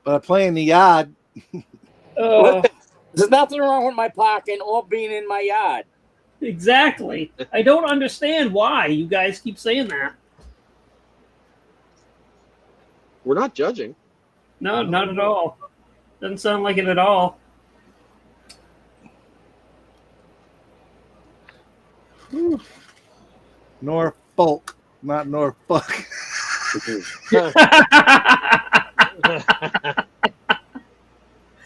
But I play in the yard. There's nothing wrong with my parking or being in my yard. Exactly. I don't understand why you guys keep saying that. We're not judging. No, not at all. Doesn't sound like it at all. Norfolk, not Norfolk.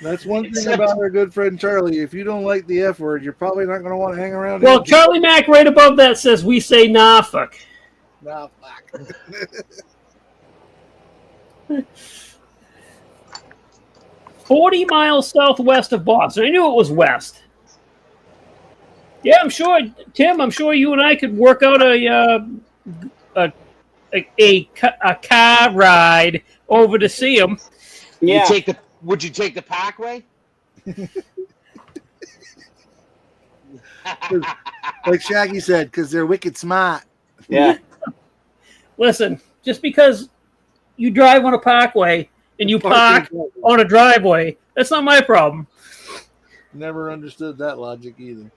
That's one thing Except- about our good friend Charlie. If you don't like the F word, you're probably not going to want to hang around. Well, him. Charlie Mack right above that says we say Norfolk. Nah, fuck. 40 miles southwest of Boston. I knew it was west. Yeah, I'm sure, Tim. I'm sure you and I could work out a car ride over to see him. Yeah. Would you take the Parkway? Like Shaggy said, because they're wicked smart. Yeah. Listen, just because you drive on a parkway and you park on a driveway, that's not my problem. Never understood that logic either.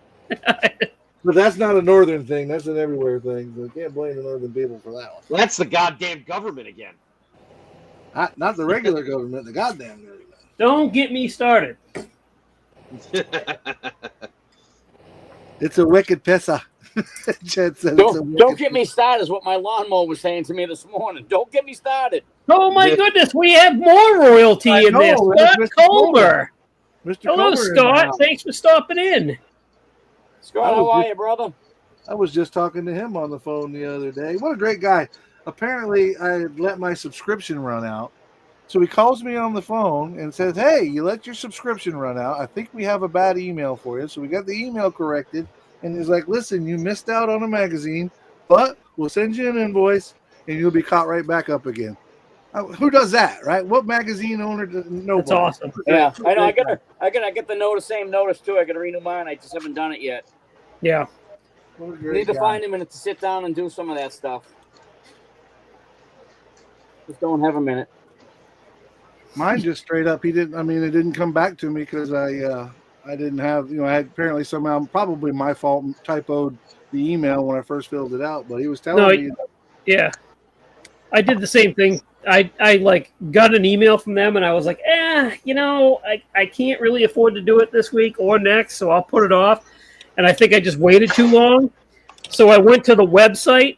But that's not a northern thing. That's an everywhere thing. So can't blame the northern people for that one. That's the goddamn government again. Not the regular government, the goddamn government. Don't get me started. It's a wicked pisser. Chad said Don't get me started is what my lawnmower was saying to me this morning. Don't get me started. Oh my Yeah. goodness, we have more royalty I in know, this. it's Scott Mr. Colmer. Mr. Hello, Comer in the Scott. house. Thanks for stopping in. Scott, how are you, brother? I was just talking to him on the phone the other day. What a great guy. Apparently, I had let my subscription run out. So he calls me on the phone and says, "Hey, you let your subscription run out. I think we have a bad email for you." So we got the email corrected. And he's like, "Listen, you missed out on a magazine, but we'll send you an invoice and you'll be caught right back up again." Who does that, right? What magazine owner does? Nobody. That's awesome. Yeah, I know. I gotta get the notice, same notice too. I gotta renew mine. I just haven't done it yet. Yeah. What a I great need to guy. find a minute to sit down and do some of that stuff. Just don't have a minute. Mine just straight up. He didn't. I mean, it didn't come back to me because I didn't have. You know, I had apparently somehow, probably my fault, typoed the email when I first filled it out. But he was telling No, me. Yeah. I did the same thing. I like got an email from them and I was like, I can't really afford to do it this week or next, so I'll put it off. And I think I just waited too long. So I went to the website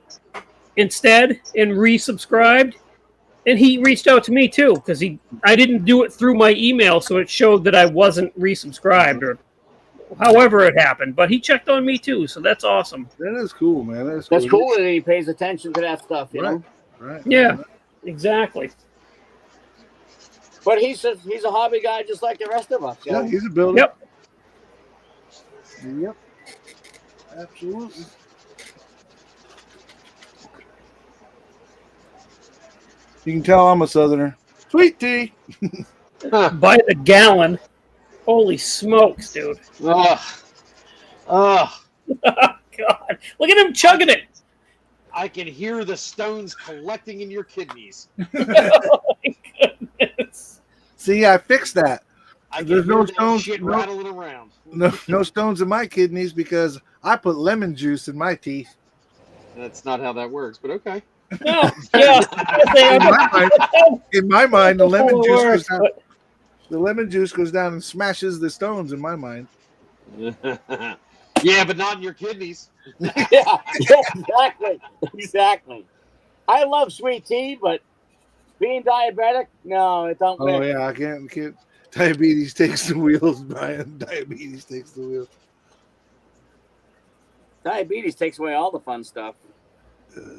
instead and resubscribed. And he reached out to me too, because I didn't do it through my email, so it showed that I wasn't resubscribed or however it happened. But he checked on me too, so that's awesome. That is cool, man. That's That's cool that he pays attention to that stuff, you know. Right. Yeah, exactly. But he's a hobby guy just like the rest of us. You Yeah, know? he's a builder. Yep. Yep. Absolutely. You can tell I'm a Southerner. Sweet tea. By the gallon. Holy smokes, dude. Ugh. Ugh. God, look at him chugging it. I can hear the stones collecting in your kidneys. Oh my goodness. See, I fixed that. I can There's hear no that stones, shit no- rattling around. No stones in my kidneys because I put lemon juice in my teeth. That's not how that works, but okay. No, yeah. In my mind, the lemon juice goes Worse, down. but- The lemon juice goes down and smashes the stones in my mind. Yeah, but not in your kidneys. Yeah, exactly. I love sweet tea, but being diabetic, no, it don't Oh mix. yeah, I can't. Diabetes takes the wheels, Brian. Diabetes takes the wheels. Diabetes takes away all the fun stuff.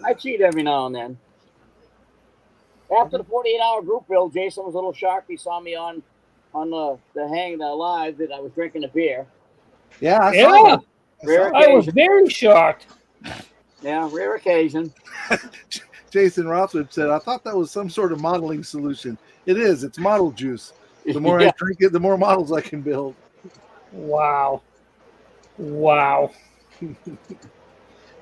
I cheat every now and then. After the 48-hour group build, Jason was a little sharp. He saw me on the hang live that I was drinking a beer. Yeah, I Yeah. saw that. Rare I was occasion. very shocked. Yeah, rare occasion. Jason Rothwood said, I thought that was some sort of modeling solution. It is. It's model juice. The more Yeah. I drink it, the more models I can build. Wow. Wow.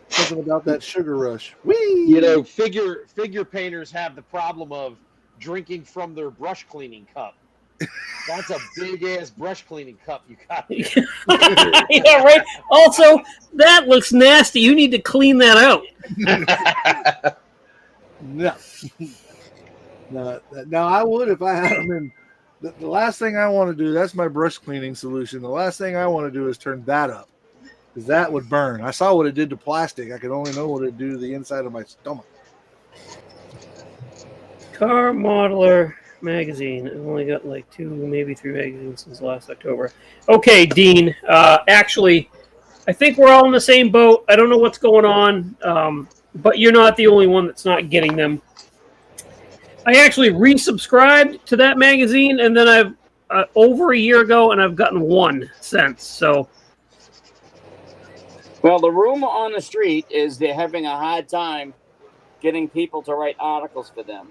Something about that sugar rush. Whee! You know, figure painters have the problem of drinking from their brush cleaning cup. That's a big ass brush cleaning cup you got there. Yeah, right. Also, that looks nasty. You need to clean that out. No. No, I would if I had them in. The last thing I want to do, that's my brush cleaning solution. The last thing I want to do is turn that up because that would burn. I saw what it did to plastic. I could only know what it did to the inside of my stomach. Car Modeler magazine. I've only got like 2, maybe 3 magazines since last October. Okay, Dean. Actually, I think we're all in the same boat. I don't know what's going on, but you're not the only one that's not getting them. I actually resubscribed to that magazine, and then I've over a year ago, and I've gotten 1 since. So Well, the rumor on the street is they're having a hard time getting people to write articles for them.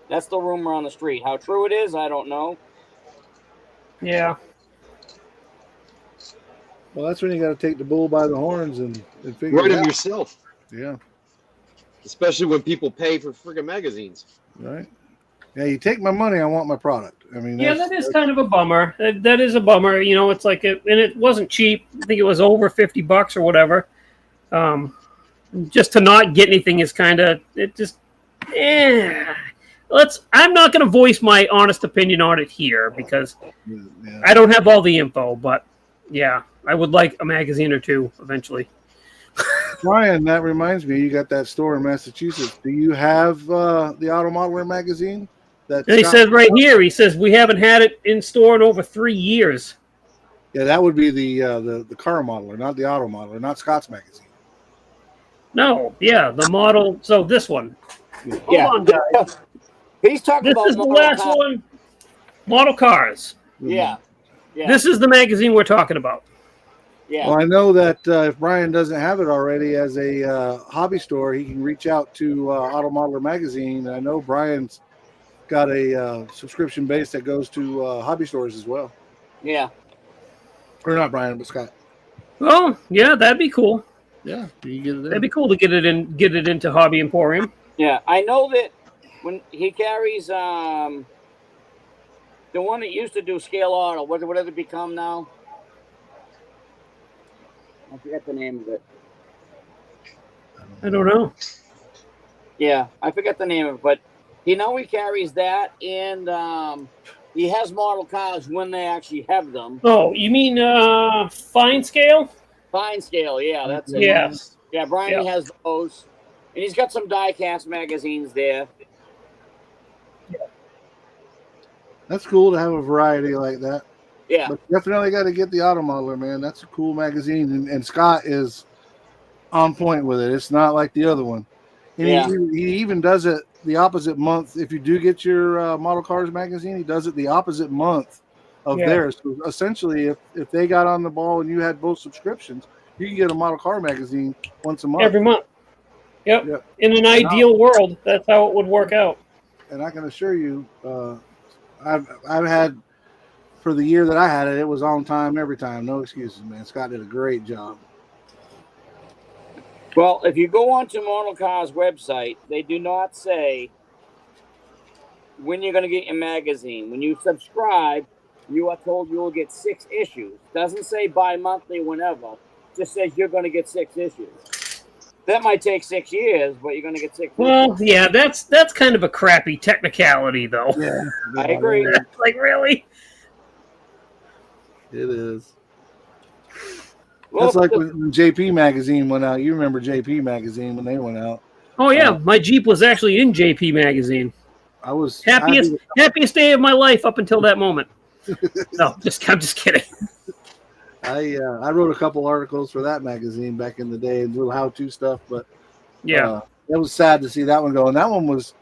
That's the rumor on the street. How true it is, I don't know. yeah, Well, that's when you got to take the bull by the horns and figure Write it them out. yourself, Yeah, especially when people pay for friggin' magazines. right. Yeah, you take my money, I want my product. I mean, yeah, that is kind of a bummer. That is a bummer. You know, it's like, and it wasn't cheap. I think it was over $50 or whatever. Just to not get anything is kind of it. Just, I'm not going to voice my honest opinion on it here because Yeah. I don't have all the info. But yeah, I would like a magazine or 2 eventually. Brian, that reminds me, you got that store in Massachusetts. Do you have the Auto Modeler magazine? That And he Scott- says right here, he says we haven't had it in store in over 3 years. yeah, that would be the car modeler, not the auto modeler, not Scott's magazine. No, yeah, the model. So this one. Yeah. Hold on, guys. He's talking This about is the model last cars. one. Model cars. Yeah. Yeah. This is the magazine we're talking about. yeah. Well, I know that if Brian doesn't have it already as a hobby store, he can reach out to Auto Modeler magazine. I know Brian's got a subscription base that goes to hobby stores as well. Yeah. Or not Brian, but Scott. Well, yeah, that'd be cool. Yeah, you can get it there. That'd be cool to get it into Hobby Emporium. Yeah. I know that when he carries the one that used to do scale auto, what did it become now? I forget the name of it. I don't know. Yeah, I forget the name of it, but he carries that, and he has model cars when they actually have them. Oh, you mean fine scale? Fine scale, yeah, that's it. Yes. Yeah, Brian Yeah. has those, and he's got some die-cast magazines there. That's cool to have a variety like that. Yeah, But definitely got to get the Auto Modeler, man. That's a cool magazine, and Scott is on point with it. It's not like the other one. And Yeah. he even does it the opposite month. If you do get your Model Cars magazine, he does it the opposite month of Yeah. theirs. So essentially, if they got on the ball and you had both subscriptions, you can get a Model Car magazine once a month. Every month. Yep. Yep. In an ideal world, that's how it would work out. And I can assure you, I've had for the year that I had it, it was on time every time. No excuses, man. Scott did a great job. Well, if you go onto Model Car's website, they do not say when you're going to get your magazine. When you subscribe, you are told you will get 6 issues. Doesn't say bi-monthly, whenever. Just says you're going to get 6 issues. That might take 6 years, but you're going to get 6 Well, issues. yeah, that's kind of a crappy technicality, though. Yeah, I agree. Like, really? It is. Well, That's like when JP Magazine went out. You remember JP Magazine when they went out. Oh yeah, my Jeep was actually in JP Magazine. I was Happiest day of my life up until that moment. No, I'm just kidding. I wrote a couple articles for that magazine back in the day, little how-to stuff, but Yeah, it was sad to see that one go. And that one was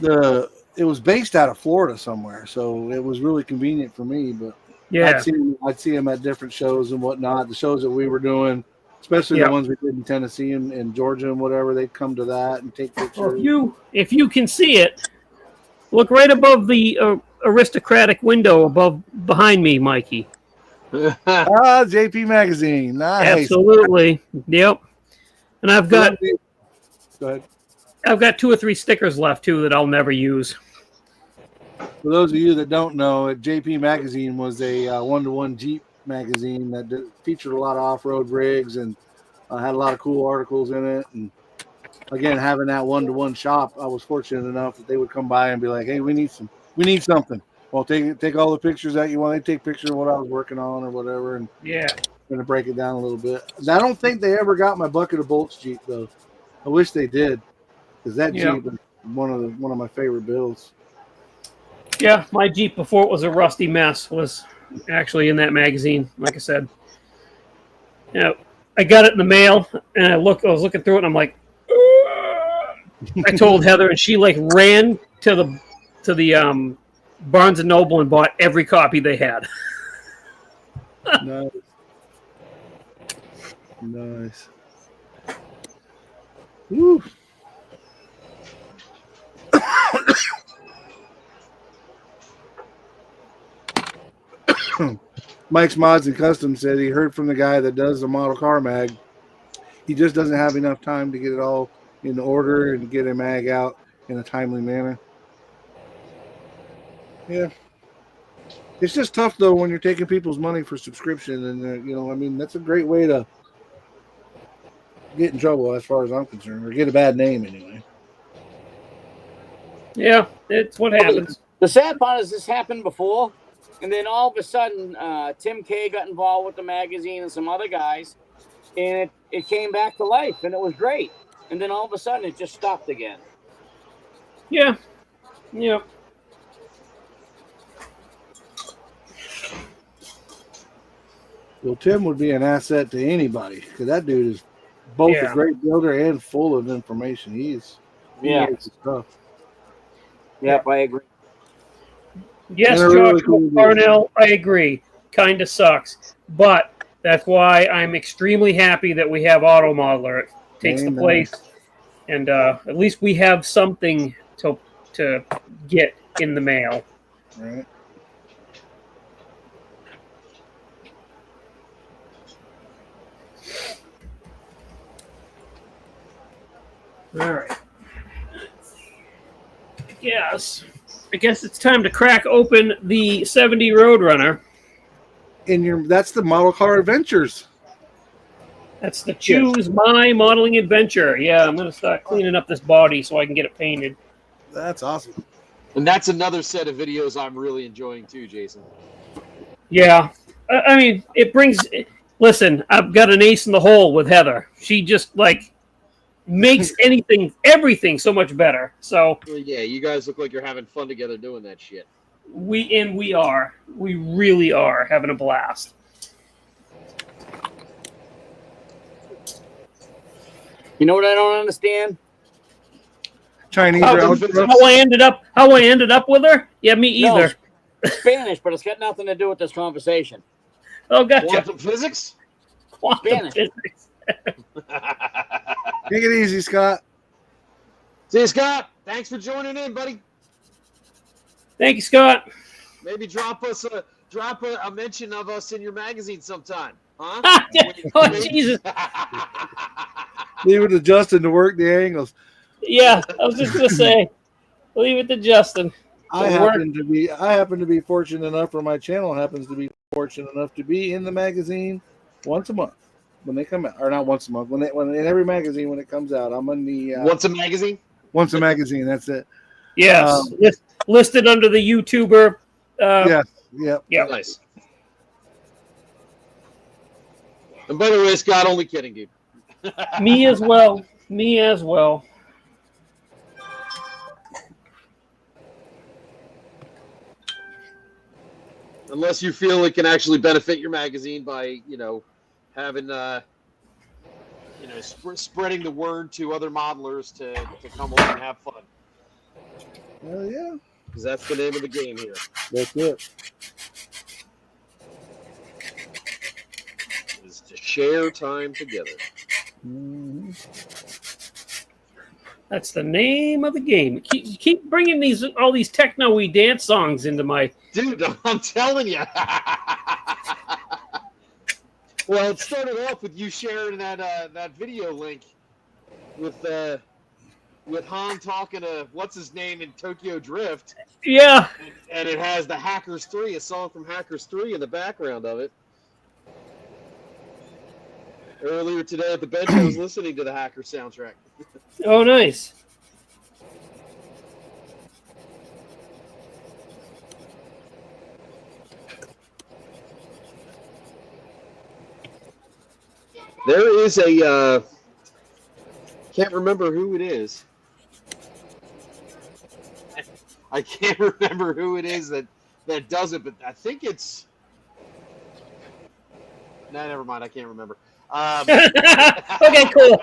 it was based out of Florida somewhere, so it was really convenient for me. But yeah, I'd see him at different shows and whatnot. The shows that we were doing, especially Yeah. the ones we did in Tennessee and Georgia and whatever, they'd come to that and take pictures. well, if you can see it, look right above the aristocratic window behind me, Mikey. JP Magazine, nice. Absolutely, yep. And I've got Go ahead. 2 or 3 stickers left too that I'll never use. For those of you that don't know, JP Magazine was a one-to-one Jeep magazine that featured a lot of off-road rigs and had a lot of cool articles in it. And again, having that one-to-one shop, I was fortunate enough that they would come by and be like, "Hey, we need something." Well, take all the pictures that you want. They take pictures of what I was working on or whatever, and Yeah, going to break it down a little bit. I don't think they ever got my bucket of bolts Jeep though. I wish they did, because that Yeah. Jeep is one of my favorite builds. yeah. My Jeep before it was a rusty mess was actually in that magazine. Like I said, yeah. I got it in the mail, and I was looking through it, and I'm like, I told Heather, and she like ran to the Barnes and Noble and bought every copy they had. Nice. Nice. Woo. Mike's Mods and Custom said he heard from the guy that does the model car mag. He just doesn't have enough time to get it all in order and get a mag out in a timely manner. Yeah. It's just tough though when you're taking people's money for subscription, and that's a great way to get in trouble as far as I'm concerned, or get a bad name anyway. Yeah, it's what happens. the sad part is this happened before, and then all of a sudden, Tim Kay got involved with the magazine and some other guys, and it came back to life, and it was great. And then all of a sudden, it just stopped again. Yeah, yeah. Well, Tim would be an asset to anybody because that dude is both Yeah. a great builder and full of information. He Yeah. knows his stuff. Yep, I agree. Yes, And a really Joshua cool dude. Parnell, I agree. Kind of sucks, but that's why I'm extremely happy that we have Auto Modeler. It takes the Amen. place, and at least we have something to get in the mail. Right. All right. I guess it's time to crack open the 70 Roadrunner. And that's the Model Car Adventures. That's the Choose My Modeling Adventure. Yeah, I'm going to start cleaning up this body so I can get it painted. That's awesome. And that's another set of videos I'm really enjoying too, Jason. Yeah. I mean, it brings... Listen, I've got an ace in the hole with Heather. She just, makes everything so much better. So Well, yeah, you guys look like you're having fun together doing that shit. we really are having a blast. You know what I don't understand? Chinese How round I ended up with her? Yeah, me either. No, Spanish, but it's got nothing to do with this conversation. Oh, gotcha. Quantum physics? Quantum Spanish. physics. Take it easy, Scott. See you, Scott. Thanks for joining in, buddy. Thank you, Scott. Maybe drop a mention of us in your magazine sometime, huh? Oh, Jesus. Leave it to Justin to work the angles. Yeah, I was just going to say, leave it to Justin. I It'll work. happen to be fortunate enough, or my channel happens to be fortunate enough to be in the magazine once a month when they come out, or not once a month when in every magazine when it comes out. I'm on the What's a magazine? once a magazine. That's it. Yes, listed under the YouTuber. Yes. Yep. Yeah. Nice. And by the way, Scott, only kidding, dude. Me as well. Me as well. Unless you feel it can actually benefit your magazine by, having, spreading the word to other modelers to come along and have fun. Hell yeah. Because that's the name of the game here. That's it. Is to share time together. Mm-hmm. That's the name of the game. Keep bringing all these techno-y dance songs into my. Dude, I'm telling you. Well, it started off with you sharing that video link with Han talking to what's his name in Tokyo Drift, Yeah. and it has the Hackers 3, a song from Hackers 3 in the background of it. Earlier today at the bench, I was listening to the Hacker soundtrack. Oh, nice. There is a can't remember who it is. I can't remember who it is that does it, but I think it's. No, never mind. I can't remember. Okay, cool.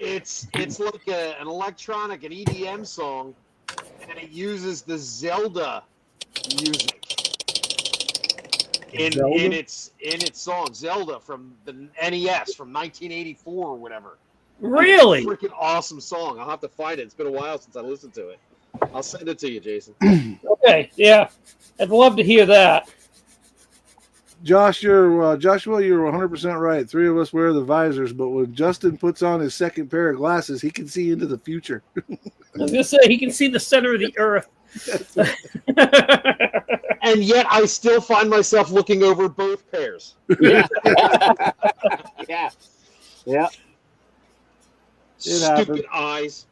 It's like an electronic, an EDM song, and it uses the Zelda music in its song. Zelda from the NES from 1984 or whatever. Really? Freaking awesome song. I'll have to find it. It's been a while since I listened to it. I'll send it to you, Jason. Okay, yeah. I'd love to hear that. Joshua, you're 100% right. 3 of us wear the visors, but when Justin puts on his second pair of glasses, he can see into the future. I was going to say, he can see the center of the earth. And yet I still find myself looking over both pairs. Yeah. Yeah. Yeah. Stupid eyes.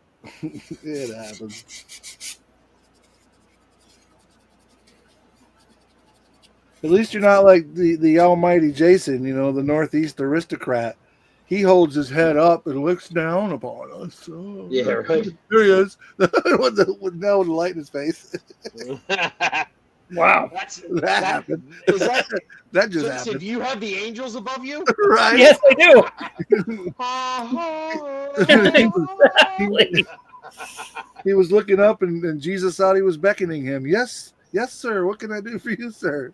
It happens. At least you're not like the almighty Jason, the Northeast aristocrat. He holds his head up and looks down upon us. Oh, Yeah, right. There he is. with no light in his face. Wow. That happened. Is that, That just Jason, happened. do you have the angels above you? Right? Yes, I do. Exactly. He was looking up and Jesus thought he was beckoning him. Yes, sir. What can I do for you, sir?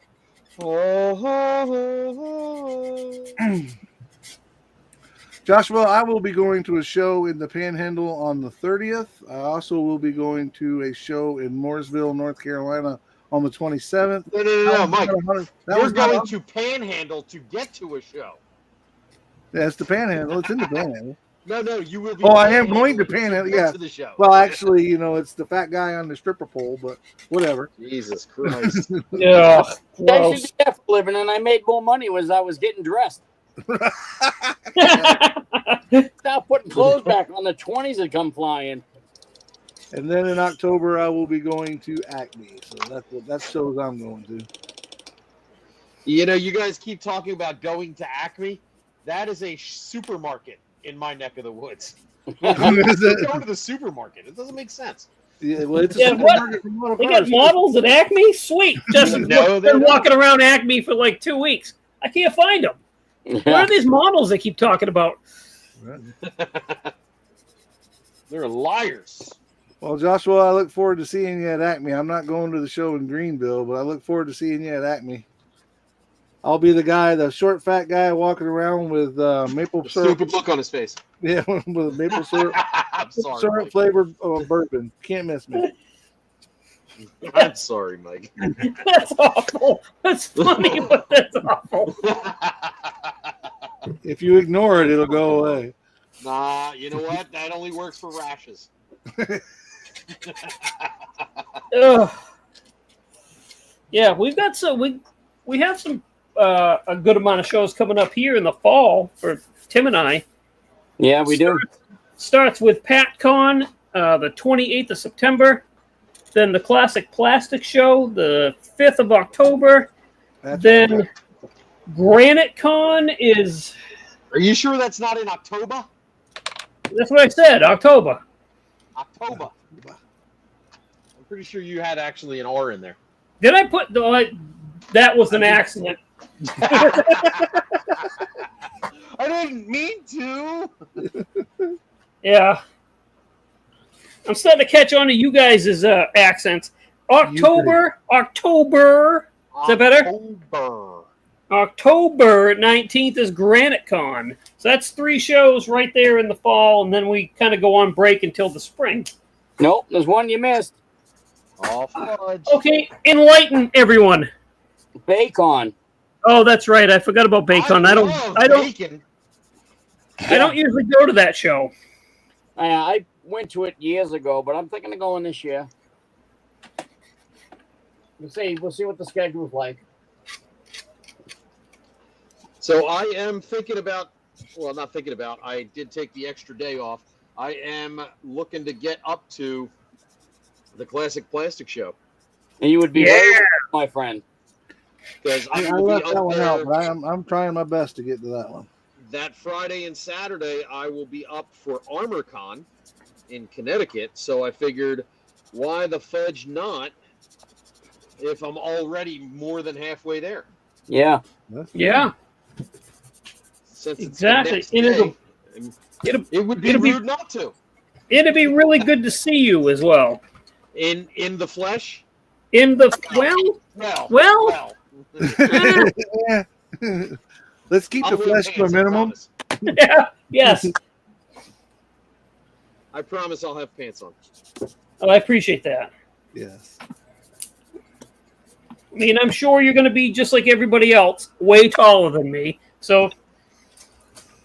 Joshua, I will be going to a show in the Panhandle on the 30th. I also will be going to a show in Mooresville, North Carolina on the 27th. No, Mike. You're going to. to Panhandle to get to a show. Yeah, it's the Panhandle. It's in the Panhandle. No, you will be. Oh, I am going to Panhandle. get Yeah. To the show. Well, actually, it's the fat guy on the stripper pole, but whatever. Jesus Christ. Yeah. I Gross. should do that for a living, and I made more money as I was getting dressed. Stop putting clothes back on. The 20s would come flying. And then in October, I will be going to Acme. So that's shows I'm going to. You guys keep talking about going to Acme. That is a supermarket in my neck of the woods. Going to the supermarket. It doesn't make sense. Yeah, well, it's a Yeah, supermarket from Auto They got Cars. models at Acme? Sweet. Justin's No, they been don't. walking around Acme for like 2 weeks. I can't find them. Where are these models they keep talking about? They're liars. Well, Joshua, I look forward to seeing you at Acme. I'm not going to the show in Greenville, but I look forward to seeing you at Acme. I'll be the short, fat guy walking around with maple syrup. Stupid look on his face. Yeah, with maple syrup, I'm sorry. syrup Mike. flavored bourbon. Can't miss me. I'm sorry, Mike. That's awful. That's funny, but that's awful. If you ignore it, it'll go away. Nah, you know what? That only works for rashes. Ugh. Yeah, we've got some. We have some a good amount of shows coming up here in the fall for Tim and I. Yeah, we do. Starts with PatCon, the 28th of September. Then the Classic Plastic Show, the 5th of October. That's Then Granite Con is. Are you sure that's not in October? That's what I said. October. October. I'm pretty sure you had actually an R in there. Did I put the? That was an accident. I didn't mean to. Yeah. I'm starting to catch on to you guys' accents. October. Is that better? October. October 19th is Granite Con. So that's 3 shows right there in the fall, and then we kind of go on break until the spring. Nope, there's one you missed. Oh, fudge. Okay, enlighten everyone. Bacon. Oh, that's right. I forgot about Bacon. I don't Bacon. usually go to that show. I went to it years ago, but I'm thinking of going this year. We'll see what the schedule's like. So I am thinking about, well, not thinking about, I did take the extra day off. I am looking to get up to the Classic Plastic Show. And you would be very welcome, my friend. Because I I will left be that up one out, there but I'm trying my best to get to that one. that Friday and Saturday. I will be up for ArmorCon in Connecticut. So I figured, why the fudge not if I'm already more than halfway there? Yeah. Yeah, Since it's exactly. the next day, it would be it'll be- rude not to. It'd be really good to see you as well. In the flesh? In the Well. Let's keep the flesh to a minimum. yeah, yes. I promise I'll have pants on. Oh, I appreciate that. Yes. I mean, I'm sure you're going to be just like everybody else, way taller than me. So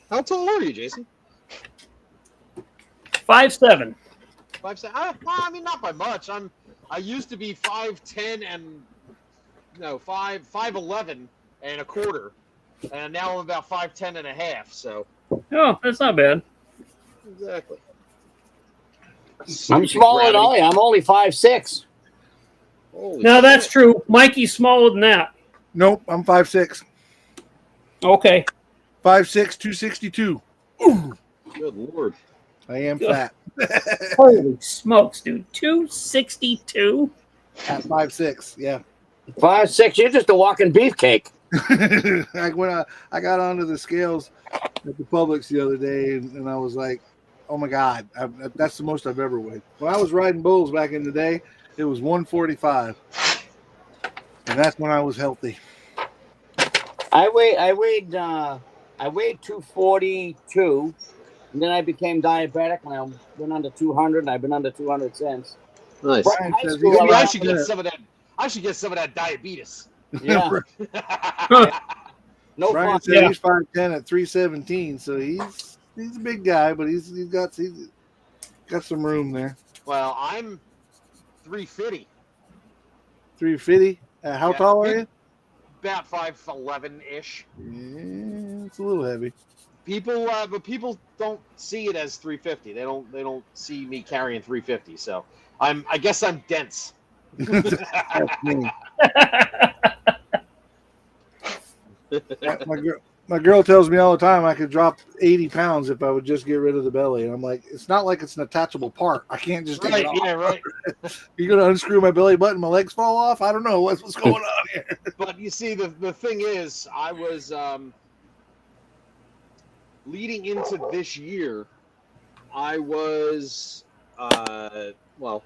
How tall are you, Jason? 5'7". 5'7"? I mean, not by much. I used to be 5'10" and 5'11" and a quarter, and now I'm about 5'10" and a half. So Oh, that's not bad. exactly. I'm smaller than Ollie. I'm only 5'6". Holy No, that's shit. true. Mikey's smaller than that. Nope, I'm 5'6". Okay. 5'6", 262. Good lord. I am fat. Holy smokes, dude. 262? At 5'6", yeah. 5'6". You're just a walking beefcake. Like when I got onto the scales at the Publix the other day, and I was like, oh my God, that's the most I've ever weighed. When I was riding bulls back in the day, it was 145. And that's when I was healthy. I weighed 242, and then I became diabetic, and I went under 200, and I've been under 200 since. Nice. Brian High says school, he's Maybe I got- should get some of that. I should get some of that diabetes. Yeah, no Brian fun. said Yeah. he's 5'10" at 317, so he's a big guy, but he's got some room there. Well, I'm 350, 350. How Yeah. tall are you? about 5'11" ish. Yeah, it's a little heavy. But people don't see it as 350. They don't see me carrying 350. So I guess I'm dense. That's me. My girl tells me all the time I could drop 80 pounds if I would just get rid of the belly. And I'm like, it's not like it's an attachable part. I can't just take Right? it off. Yeah, right. You're going to unscrew my belly button, my legs fall off? I don't know. What's going on here? But you see, the thing is, I was leading into this year. I was well,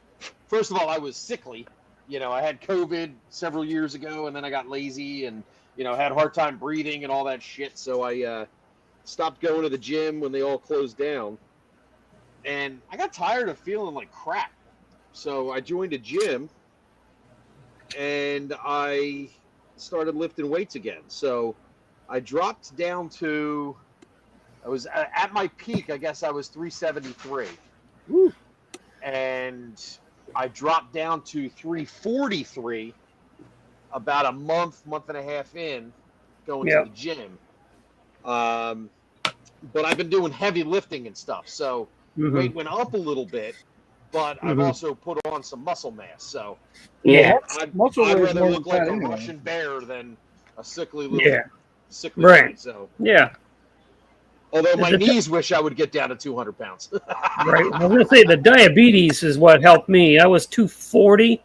first of all, I was sickly. You know, I had COVID several years ago, and then I got lazy and had a hard time breathing and all that shit. So I stopped going to the gym when they all closed down, and I got tired of feeling like crap. So I joined a gym, and I started lifting weights again. So I dropped down to, I was at my peak, I guess I was 373. Woo. And I dropped down to 343 about a month and a half in going to the gym. But I've been doing heavy lifting and stuff. So weight went up a little bit, but I've also put on some muscle mass. So Yeah. I'd Muscle weight is rather more look than like fat a anyway. Russian bear than a sickly little sickly Right. guy. So Yeah. although my The- knees wish I would get down to 200 pounds. Right. I was going to say the diabetes is what helped me. I was 240,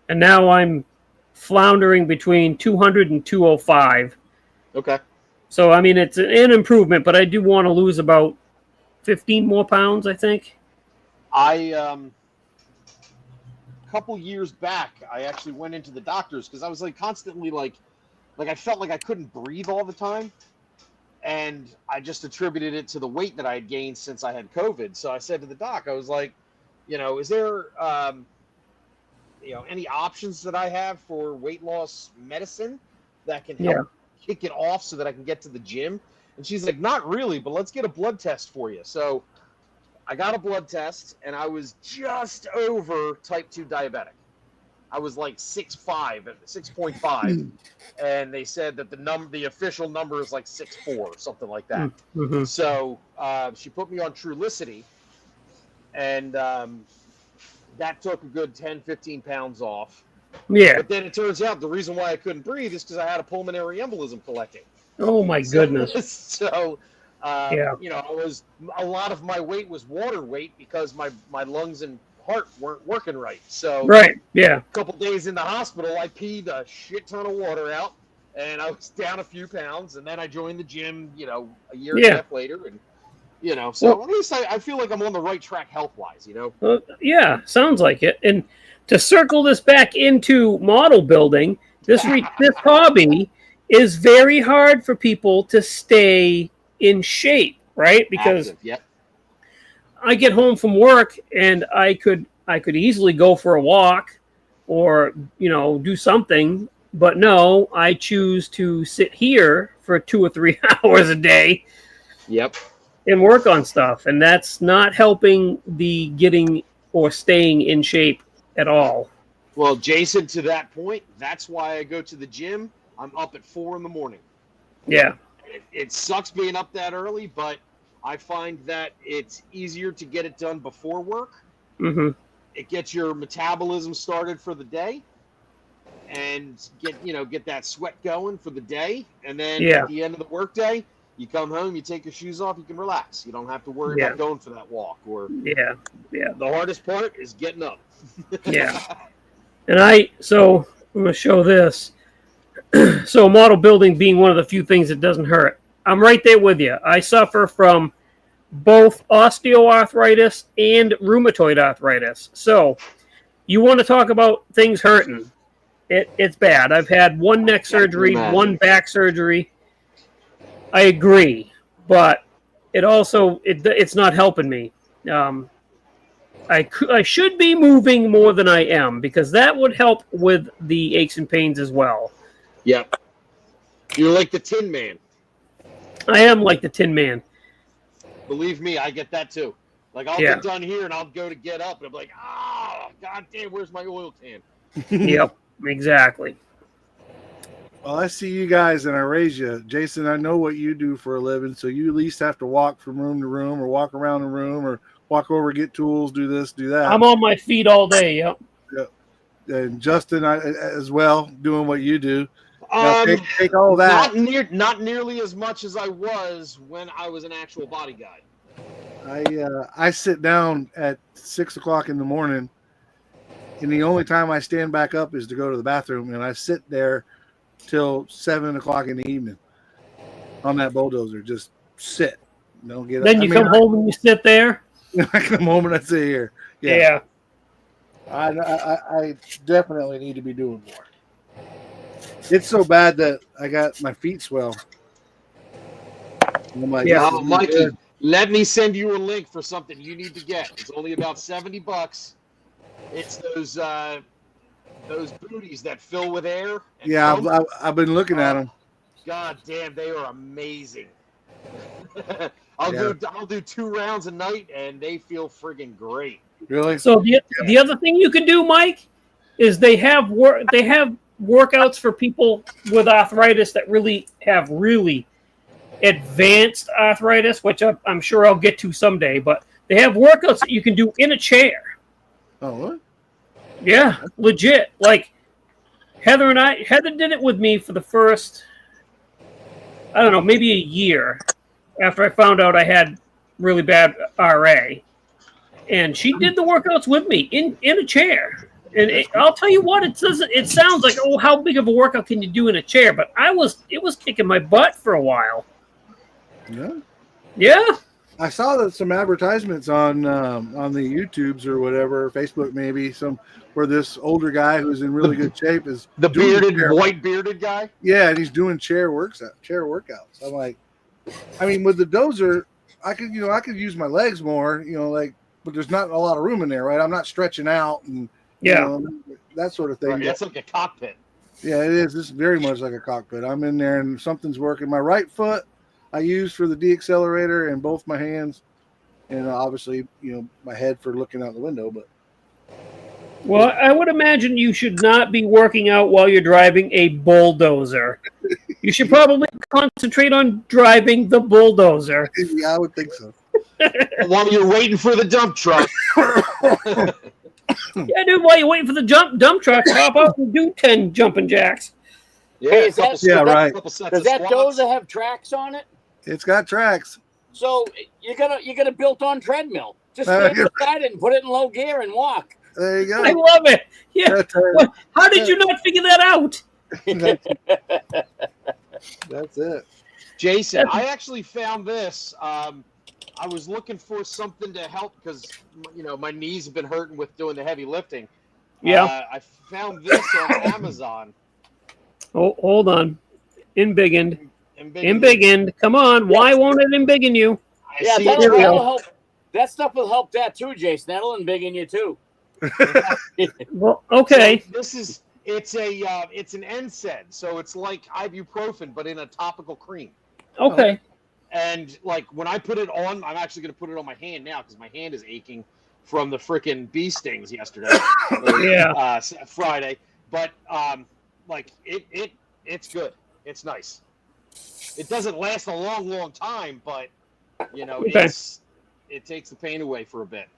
and now I'm floundering between 200 and 205. Okay. So, I mean, it's an improvement, but I do want to lose about 15 more pounds, I think. A couple years back, I actually went into the doctors because I was like constantly like I felt like I couldn't breathe all the time, and I just attributed it to the weight that I had gained since I had COVID. So I said to the doc, I was like, is there any options that I have for weight loss medicine that can help kick it off so that I can get to the gym? And she's like, not really, but let's get a blood test for you. So I got a blood test, and I was just over type 2 diabetic. I was like 6.5, and they said that the official number is like 6.4 or something like that. Mm-hmm. So she put me on Trulicity, and that took a good 10, 15 pounds off. Yeah. But then it turns out the reason why I couldn't breathe is because I had a pulmonary embolism collecting. Oh, my goodness. So, a lot of my weight was water weight because my lungs and heart weren't working right. So, Right. Yeah. a couple days in the hospital, I peed a shit ton of water out, and I was down a few pounds. And then I joined the gym, a year and a half later, and so at least I feel like I'm on the right track health wise. Yeah, sounds like it. And to circle this back into model building, this hobby is very hard for people to stay in shape, right? Because Active, yep. I get home from work and I could easily go for a walk or do something, but no, I choose to sit here for 2 or 3 hours a day. Yep. And work on stuff, and that's not helping the getting or staying in shape at all. Well, Jason, to that point, that's why I go to the gym. I'm up at 4 a.m. Yeah. It sucks being up that early, but I find that it's easier to get it done before work. Mm-hmm. It gets your metabolism started for the day, and get that sweat going for the day. And then at the end of the workday, you come home, you take your shoes off, you can relax. You don't have to worry about going for that walk. Or the hardest part is getting up. And I'm going to show this. So model building being one of the few things that doesn't hurt. I'm right there with you. I suffer from both osteoarthritis and rheumatoid arthritis. So you want to talk about things hurting. It's bad. I've had 1 neck surgery, 1 back surgery. I agree, but it also it's not helping me. I should be moving more than I am because that would help with the aches and pains as well. Yep. You're like the Tin Man. I am like the Tin Man. Believe me, I get that too. Like I'll get done here and I'll go to get up and I'm like, god damn, where's my oil can? Yep, exactly. Well, I see you guys and I raise you. Jason, I know what you do for a living, so you at least have to walk from room to room or walk around the room or walk over, get tools, do this, do that. I'm on my feet all day, yep. And Justin as well, doing what you do. Now, take all that. Not nearly as much as I was when I was an actual body guy. I sit down at 6 o'clock in the morning, and the only time I stand back up is to go to the bathroom, and I sit there till 7 o'clock in the evening on that bulldozer. Just sit. Don't get up. Then you come home and you sit there. I come home and I sit here. Yeah. I definitely need to be doing more. It's so bad that I got my feet swell. I'm like, Mikey, let me send you a link for something you need to get. It's only about $70. It's those those booties that fill with air. and Yeah, pump, I've been looking at them. God damn, they are amazing. Yeah. I'll do 2 rounds a night, and they feel friggin' great. Really? So the other thing you can do, Mike, is they have workouts for people with arthritis that really have really advanced arthritis, which I'm sure I'll get to someday. But they have workouts that you can do in a chair. Oh, what? Yeah, legit. Like Heather did it with me for the first, I don't know, maybe a year after I found out I had really bad RA. And she did the workouts with me in a chair. And I'll tell you what, it sounds like, oh, how big of a workout can you do in a chair? But it was kicking my butt for a while. Yeah. Yeah. I saw that some advertisements on the YouTubes or whatever, Facebook maybe, where this older guy who's in really good shape is The doing white bearded guy. Yeah, and he's doing chair workouts. I'm like, I mean, with the dozer, I could use my legs more, but there's not a lot of room in there, right? I'm not stretching out and that sort of thing. Right, that's like a cockpit. Yeah, it is. It's very much like a cockpit. I'm in there and something's working. My right foot I use for the deaccelerator and both my hands, and obviously, my head for looking out the window. But Well, I would imagine you should not be working out while you're driving a bulldozer. You should probably concentrate on driving the bulldozer. yeah, I would think so. While you're waiting for the dump truck. Yeah, dude, while you're waiting for the dump truck, hop out and do 10 jumping jacks. Hey, is that- Yeah, right. Couple sets Does of that squats. dozer have tracks on it? It's got tracks. So you got a built-on treadmill. Just stand beside it and put it in low gear and walk. There you go. I love it. Yeah. That's, How did you not figure that out? that's it. Jason, I actually found this. I was looking for something to help because my knees have been hurting with doing the heavy lifting. Yeah. I found this on Amazon. Oh, hold on. Embiggened. Embiggened. Embiggened. Come on. Why won't it embiggen you? I Yeah, see Here we that'll go. help. That stuff will help that too, Jason. That'll embiggen you too. Well, okay. So it's an NSAID, so it's like ibuprofen but in a topical cream. Okay. And like when I put it on, I'm actually going to put it on my hand now because my hand is aching from the frickin' bee stings yesterday. Yeah. Friday. But it's good. It's nice. It doesn't last a long time, but Okay. it takes the pain away for a bit.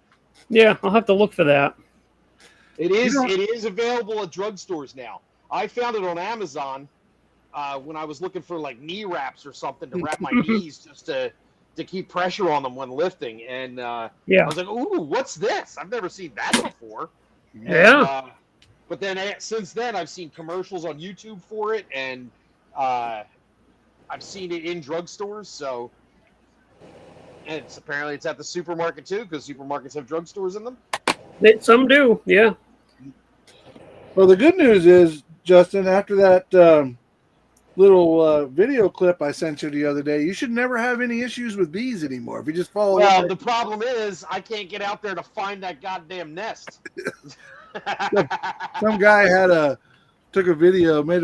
Yeah, I'll have to look for that. It is available at drugstores now. I found it on Amazon when I was looking for like knee wraps or something to wrap my knees just to keep pressure on them when lifting. And I was like, ooh, what's this? I've never seen that before. Yeah. And, but then since then, I've seen commercials on YouTube for it, and I've seen it in drugstores. So, and apparently it's at the supermarket too, because supermarkets have drugstores in them. Some do. Yeah. Well, the good news is, Justin, after that little video clip I sent you the other day, you should never have any issues with bees anymore. If you just follow Well, the problem is I can't get out there to find that goddamn nest. some guy made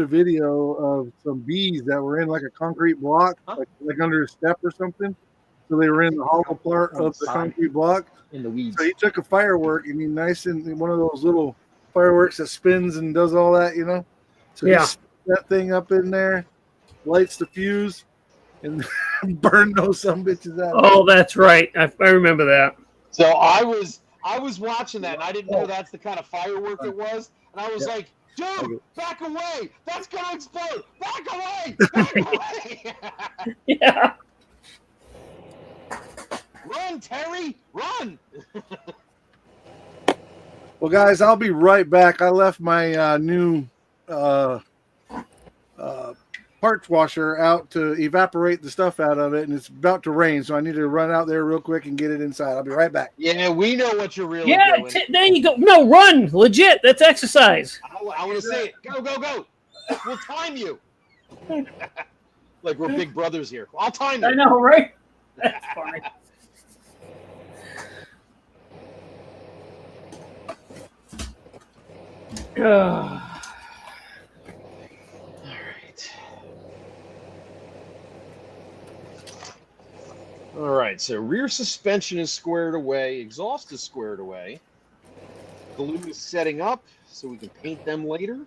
a video of some bees that were in like a concrete block, like under a step or something. So they were in the hollow part of the concrete block. In the weeds. So he took a firework and he in one of those little fireworks that spins and does all that, So he spins that thing up in there, lights the fuse, and burn those some bitches out. Oh, that's right. I remember that. So I was watching that and I didn't know that's the kind of firework it was. And I was like, dude, back away! That's gonna explode! Back away! Back away! Yeah. Run, Terry! Run! Well, guys, I'll be right back. I left my new parts washer out to evaporate the stuff out of it, and it's about to rain, so I need to run out there real quick and get it inside. I'll be right back. Yeah, we know what you're really Yeah, doing. there you go. No, run. Legit. That's exercise. I want to say it. Go, go, go! We'll time you. Like we're big brothers here. I'll time you. I know, right? That's funny. All right. All right, so rear suspension is squared away, exhaust is squared away. Glue is setting up so we can paint them later.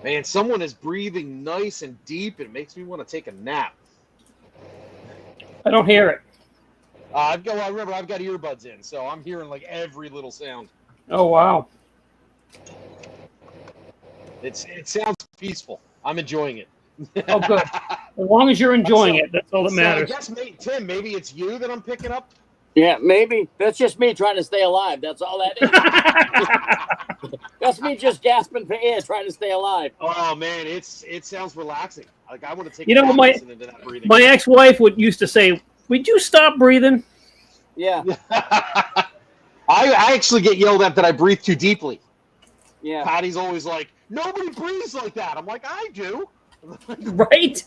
Man, someone is breathing nice and deep. It makes me want to take a nap. I don't hear it. I remember I've got earbuds in, so I'm hearing like every little sound. Oh, wow. It sounds peaceful. I'm enjoying it. Oh, good. As long as you're enjoying it, that's all that matters. So I guess, Tim, maybe it's you that I'm picking up. Yeah, maybe. That's just me trying to stay alive. That's all that is. That's me just gasping for air, trying to stay alive. Oh man, it sounds relaxing. Like I want to take. You know, listening to that breathing. My ex-wife used to say, "Would you stop breathing?" Yeah, I actually get yelled at that I breathe too deeply. yeah. Patty's always like, "Nobody breathes like that." I'm like, "I do." Right?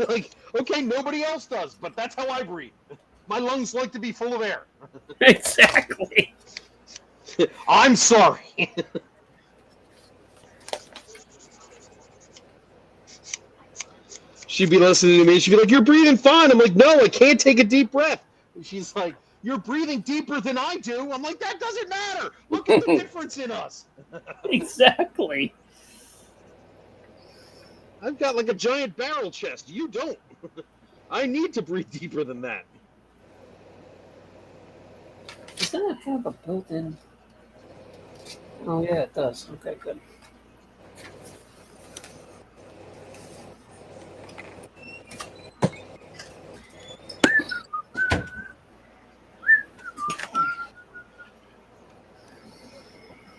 Like, okay, nobody else does, but that's how I breathe. My lungs like to be full of air. Exactly. I'm sorry. She'd be listening to me. She'd be like, "You're breathing fine." I'm like, "No, I can't take a deep breath." And she's like, "You're breathing deeper than I do." I'm like, "That doesn't matter. Look at the difference in us." Exactly. I've got like a giant barrel chest. You don't. I need to breathe deeper than that. Does that have a built-in? Oh, yeah, it does. Okay, good.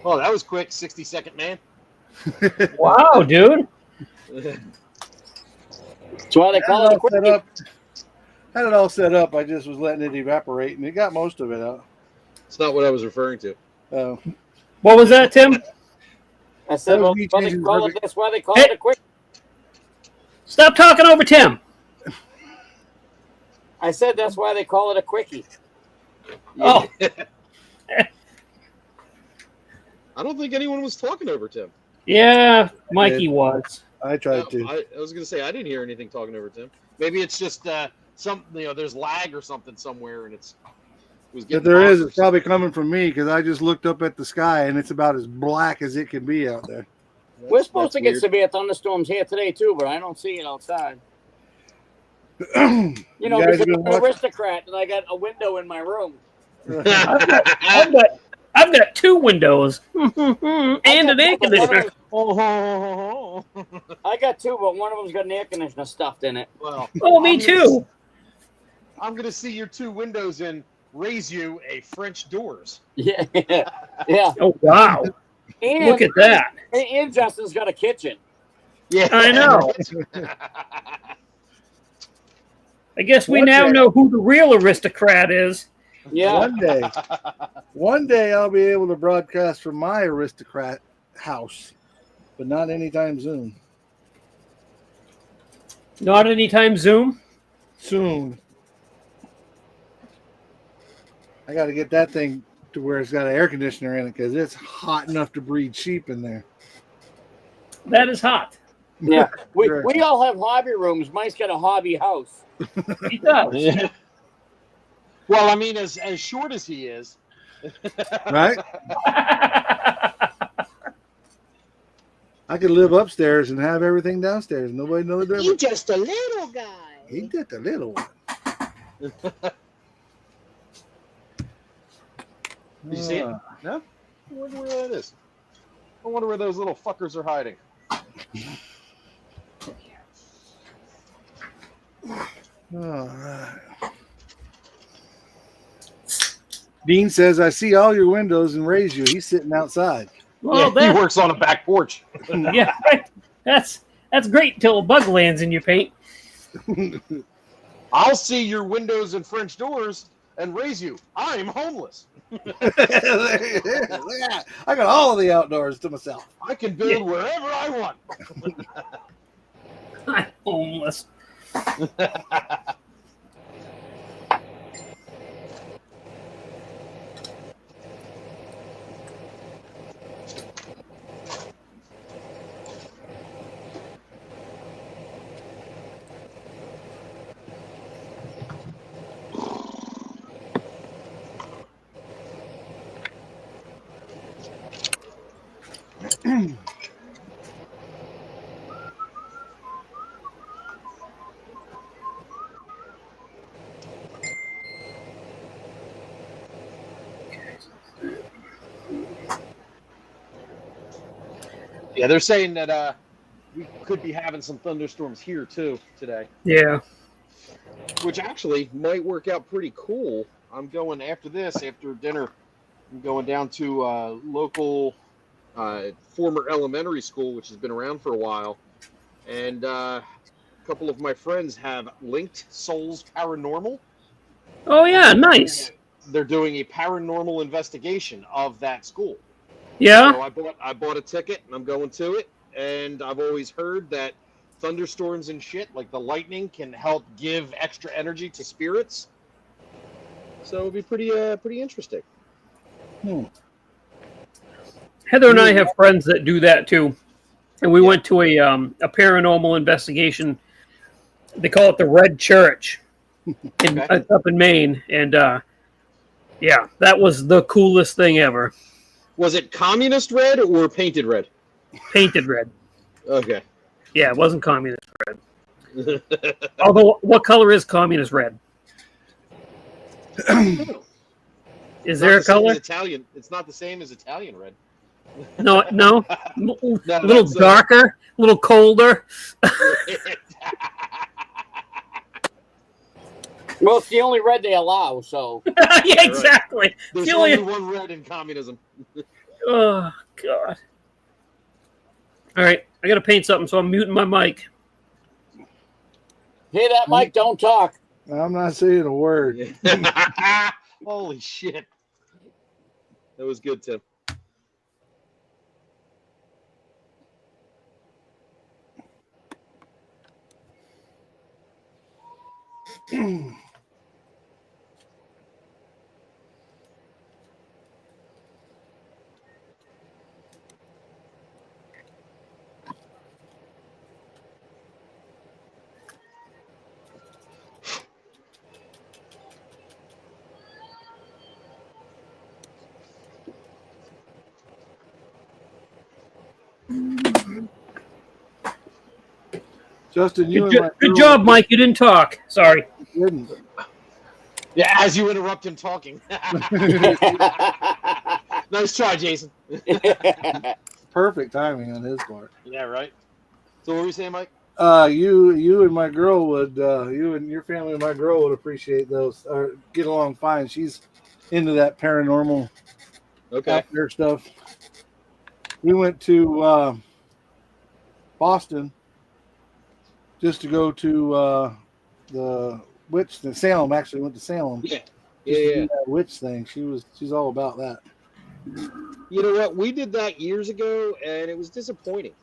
Oh, that was quick. 60-second man. Wow, dude. That's why they call it a quickie. Had it all set up. I just was letting it evaporate, and it got most of it out. It's not what I was referring to. What was that, Tim? I said, That well, was me they changing call the it, that's why they call it a quickie. Stop talking over Tim. I said that's why they call it a quickie. Oh, I don't think anyone was talking over Tim. yeah, Mikey was. I tried to. I was going to say, I didn't hear anything talking over Tim. Maybe it's just there's lag or something somewhere, and it was getting. If there is, bonkers. it's probably coming from me because I just looked up at the sky and it's about as black as it can be out there. We're supposed to get weird. severe thunderstorms here today too, but I don't see it outside. You You know, guys because been I'm an watching- aristocrat and I got a window in my room. I've got two windows and an air conditioner. I got two, but one of them's got an air conditioner stuffed in it. Well, Oh, me too. I'm going to see your two windows and raise you a French doors. Yeah, yeah. Oh, wow. And, Look at that. And Justin's got a kitchen. Yeah, I know. I guess we One now day- know who the real aristocrat is. Yeah. One day I'll be able to broadcast from my aristocrat house, but not anytime soon. Not anytime Zoom. Soon. I got to get that thing to where it's got an air conditioner in it because it's hot enough to breed sheep in there. That is hot. Yeah. Sure. We all have hobby rooms. Mike's got a hobby house. He does. Well, I mean, as short as he is. Right? I could live upstairs and have everything downstairs. Nobody knows the difference. just a little guy. He just a little one. Did you see it? No? I wonder where that is. I wonder where those little fuckers are hiding. All right. Dean says, I see all your windows and raise you. He's sitting outside. Well, Yeah, he that, works on a back porch. yeah, right. That's great until a bug lands in your paint. I'll see your windows and French doors and raise you. I'm homeless. Yeah, I got all of the outdoors to myself. I can build wherever I want. I'm homeless. Yeah, they're saying that we could be having some thunderstorms here too today, Yeah. which actually might work out pretty cool. I'm going after this, after dinner. I'm going down to local former elementary school, which has been around for a while, and a couple of my friends have linked Souls Paranormal. Oh yeah, nice. They're doing a paranormal investigation of that school. Yeah. So I bought a ticket and I'm going to it. And I've always heard that thunderstorms and shit, like the lightning, can help give extra energy to spirits. So it'll be pretty interesting. Heather and I have friends that do that too, and we went to a paranormal investigation. They call it the Red Church, up in Maine, and yeah, that was the coolest thing ever. Was it communist red or painted red? Painted red. Okay. Yeah, it wasn't communist red. Although, what color is communist red? Is there a color? Italian. It's not the same as Italian red. No. A little that's, darker, a little colder. Well, it's the only red they allow, so. Yeah, exactly. There's The only only- one red in communism. Oh God! All right, I got to paint something, so I'm muting my mic. Hey, that Mike, don't talk. I'm not saying a word. Holy shit. That was good, Tim. Justin, you Good, and my good girl job, Mike. You didn't talk. Sorry. didn't. Yeah, as you interrupt him talking. Nice try, Jason. Perfect timing on his part. Yeah, right. So what were you saying, Mike? You and my girl would, you and your family and my girl would appreciate those, or get along fine. She's into that paranormal Okay. out there stuff. We went to Boston just to go to the witch thing. Salem. Actually went to Salem. Yeah. Just to Yeah. do that witch thing. She's all about that. You know what? We did that years ago, and it was disappointing.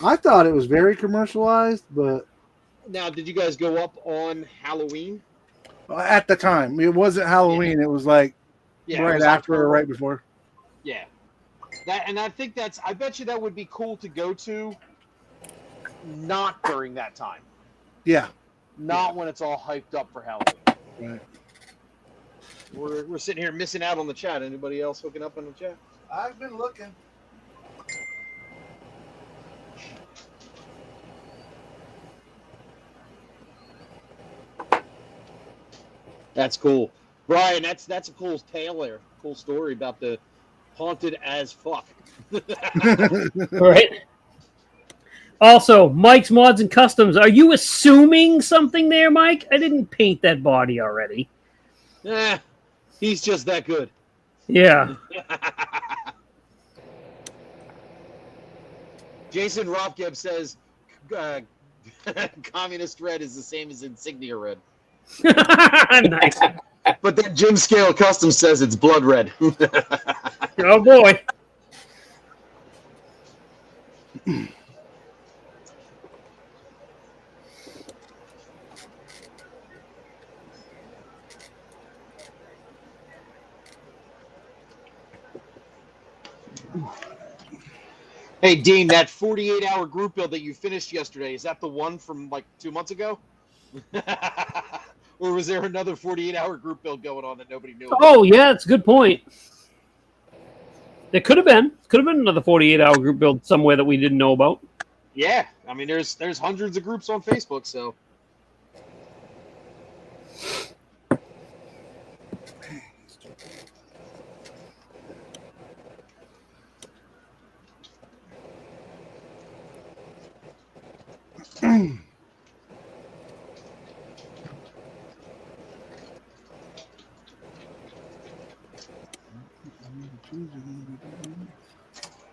I thought it was very commercialized, but Now, did you guys go up on Halloween? at the time it wasn't Halloween. It was like Yeah. it right was after or October. right before. Yeah. And I think I bet you that would be cool to go to not during that time. Yeah. Not when it's all hyped up for Halloween. Right. We're sitting here missing out on the chat. Anybody else hooking up on the chat? I've been looking. That's cool. Brian, that's a cool tale there. Cool story about the haunted as fuck. Right. Also, Mike's Mods and Customs. Are you assuming something there, Mike? I didn't paint that body already. He's just that good. Yeah. Jason Rothgeb says communist red is the same as insignia red. Nice. But then Jim Scale Custom says it's blood red. Oh boy. Hey, Dean, that 48-hour group build that you finished yesterday, is that the one from like 2 months ago? Or was there another 48-hour group build going on that nobody knew about? Oh yeah, it's a good point. There could have been another 48-hour group build somewhere that we didn't know about. Yeah, I mean, there's hundreds of groups on Facebook, so.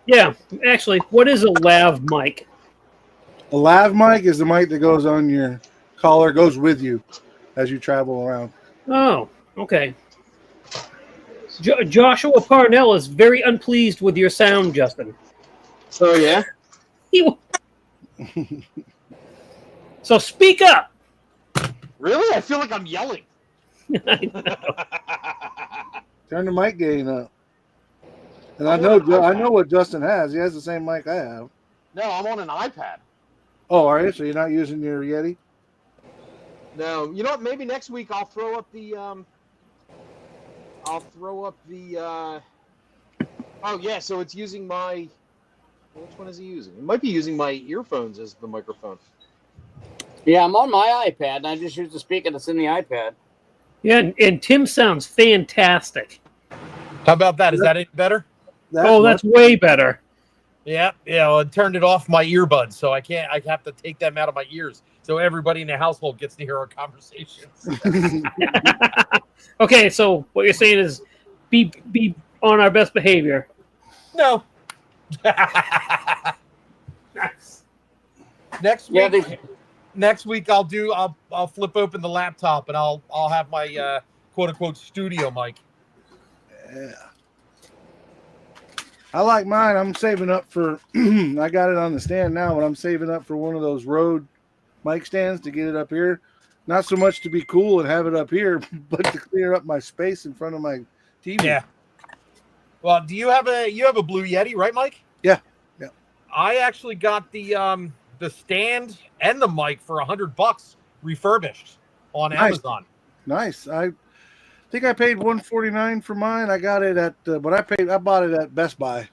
Yeah, actually, what is a lav mic? A lav mic is the mic that goes on your collar, goes with you as you travel around. Oh, okay. Joshua Parnell is very unpleased with your sound, Justin. Oh yeah. So speak up. Really? I feel like I'm yelling. Turn the mic gain up. And I know what Justin has. He has the same mic I have. No, I'm on an iPad. Oh, are you? So you're not using your Yeti? No, you know what? Maybe next week I'll throw up the. Oh yeah, so it's using my. Which one is he using? It might be using my earphones as the microphone. Yeah, I'm on my iPad, and I just use the speaker that's in the iPad. Yeah, and Tim sounds fantastic. How about that? Is that any better? That's way better. Yeah. Well, it turned it off my earbuds, so I have to take them out of my ears, so everybody in the household gets to hear our conversations. Okay, so what you're saying is be on our best behavior. No. Next week. Next week I'll flip open the laptop and I'll have my quote unquote studio mic. Yeah. I like mine. I'm saving up for I got it on the stand now, but I'm saving up for one of those Rode mic stands to get it up here. Not so much to be cool and have it up here, but to clear up my space in front of my TV. Yeah. Well, do you have a Blue Yeti, right, Mike? Yeah. I actually got the stand and the mic for $100 refurbished on Nice. Amazon. Nice. I think I paid $149 for mine. I got it at but I bought it at Best Buy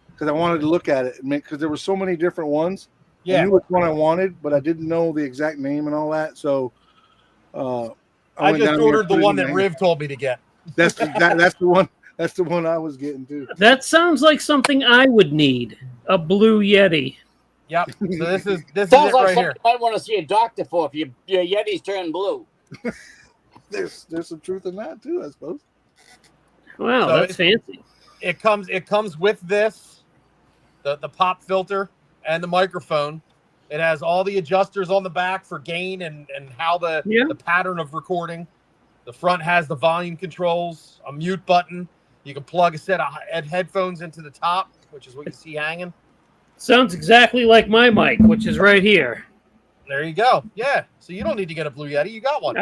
because I wanted to look at it because there were so many different ones. I Yeah. knew which one I wanted, but I didn't know the exact name and all that. So I went just down there, ordered the put it one in that my Riv told me to get. That's the one. That's the one I was getting too. That sounds like something I would need. A Blue Yeti. Yep. So this is Sounds it like right something here. you might want to see a doctor for if your Yeti's turn blue. There's some truth in that too, I suppose. Wow, So that's fancy. It comes with this, the pop filter and the microphone. It has all the adjusters on the back for gain and how the pattern of recording. The front has the volume controls, a mute button. You can plug a set of headphones into the top, which is what you see hanging. Sounds exactly like my mic, which is right here. There you go. Yeah. So you don't need to get a Blue Yeti. You got one.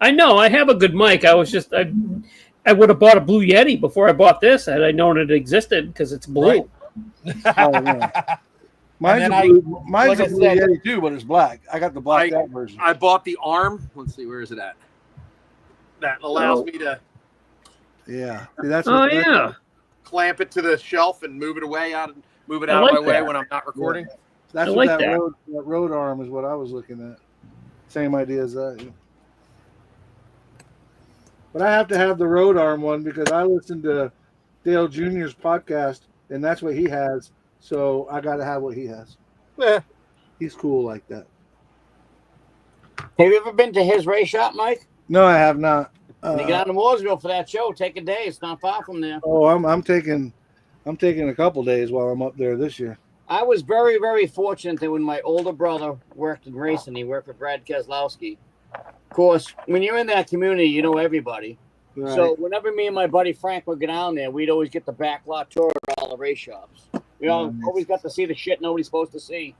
I know I have a good mic. I would have bought a Blue Yeti before I bought this had I known it existed because it's blue. Right. Oh, yeah. Mine's And a then blue, mine's like a I blue said- Yeti too, but it's black. I got the blacked out version. I bought the arm. Let's see, where is it at? That allows me to Yeah. See, that's Oh what, yeah. clamp it to the shelf and move it out I of like my way that. when I'm not recording. That's I what like that that. road arm is what I was looking at. Same idea as that. Yeah. But I have to have the road arm one because I listened to Dale Jr.'s podcast and that's what he has. So I got to have what he has. Yeah. He's cool like that. Have you ever been to his race shop, Mike? No, I have not. When you get out to Mooresville for that show, take a day. It's not far from there. Oh, I'm taking a couple days while I'm up there this year. I was very, very fortunate that when my older brother worked in racing, he worked for Brad Keselowski. Of course, when you're in that community, you know everybody. Right. So whenever me and my buddy Frank would go down there, we'd always get the back lot tour of all the race shops. We always got to see the shit nobody's supposed to see.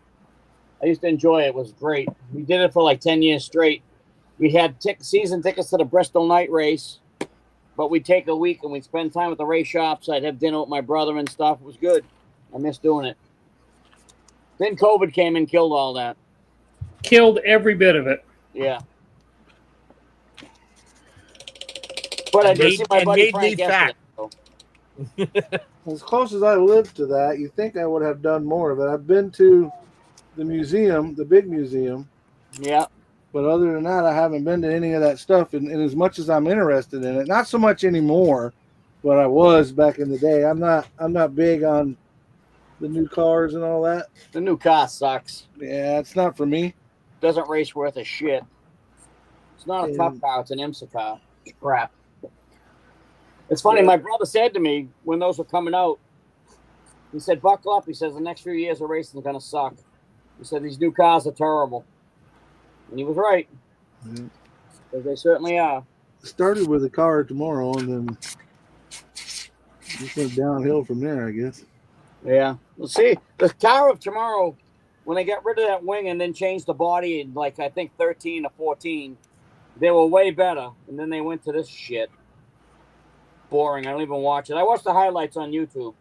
I used to enjoy it. It was great. We did it for like 10 years straight. We had season tickets to the Bristol night race, but we'd take a week and we'd spend time at the race shops. I'd have dinner with my brother and stuff. It was good. I miss doing it. Then COVID came and killed all that. Killed every bit of it. Yeah. But I did see my And buddy made me Frank fat. yesterday. So. As close as I lived to that, you think I would have done more of it. I've been to the museum, the big museum, Yeah. but other than that, I haven't been to any of that stuff. And as much as I'm interested in it, not so much anymore, but I was back in the day. I'm not big on the new cars and all that. The new car sucks. Yeah, it's not for me. Doesn't race worth a shit. It's not a tough car. It's an IMSA car. It's crap. It's funny. My brother said to me when those were coming out, he said, buckle up. He says, the next few years of racing is going to suck. He said, these new cars are terrible. And he was right. Yeah. Because they certainly are. Started with a car tomorrow, and then just went downhill from there, I guess. Yeah. We'll see. The car of tomorrow, when they got rid of that wing and then changed the body in, like, I think 13 or 14, they were way better. And then they went to this shit. Boring. I don't even watch it. I watch the highlights on YouTube.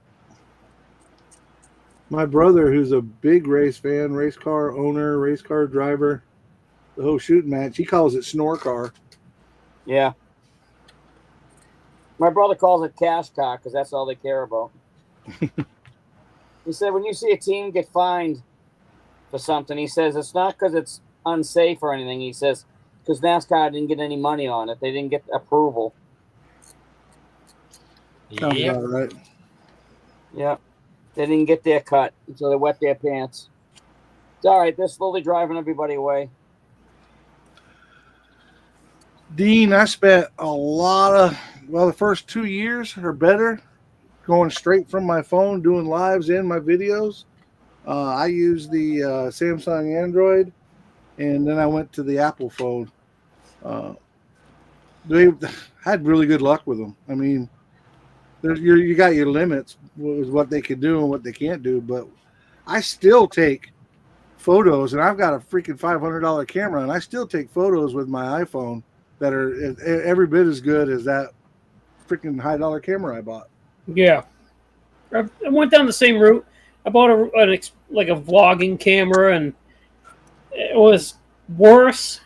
My brother, who's a big race fan, race car owner, race car driver, the whole shooting match, he calls it snore car. Yeah. My brother calls it cash car because that's all they care about. He said, when you see a team get fined for something, he says, it's not because it's unsafe or anything. He says, because NASCAR didn't get any money on it. They didn't get approval. Sounds about right. Yeah. They didn't get their cut, so they wet their pants. It's all right. They're slowly driving everybody away. Dean, I spent a lot of, the first 2 years or better going straight from my phone, doing lives and my videos. I used the Samsung Android, and then I went to the Apple phone. They had really good luck with them. I mean, you got your limits with what they can do and what they can't do, but I still take photos, and I've got a freaking $500 camera, and I still take photos with my iPhone that are every bit as good as that freaking $high camera I bought. Yeah. I went down the same route. I bought a vlogging camera, and it was worse.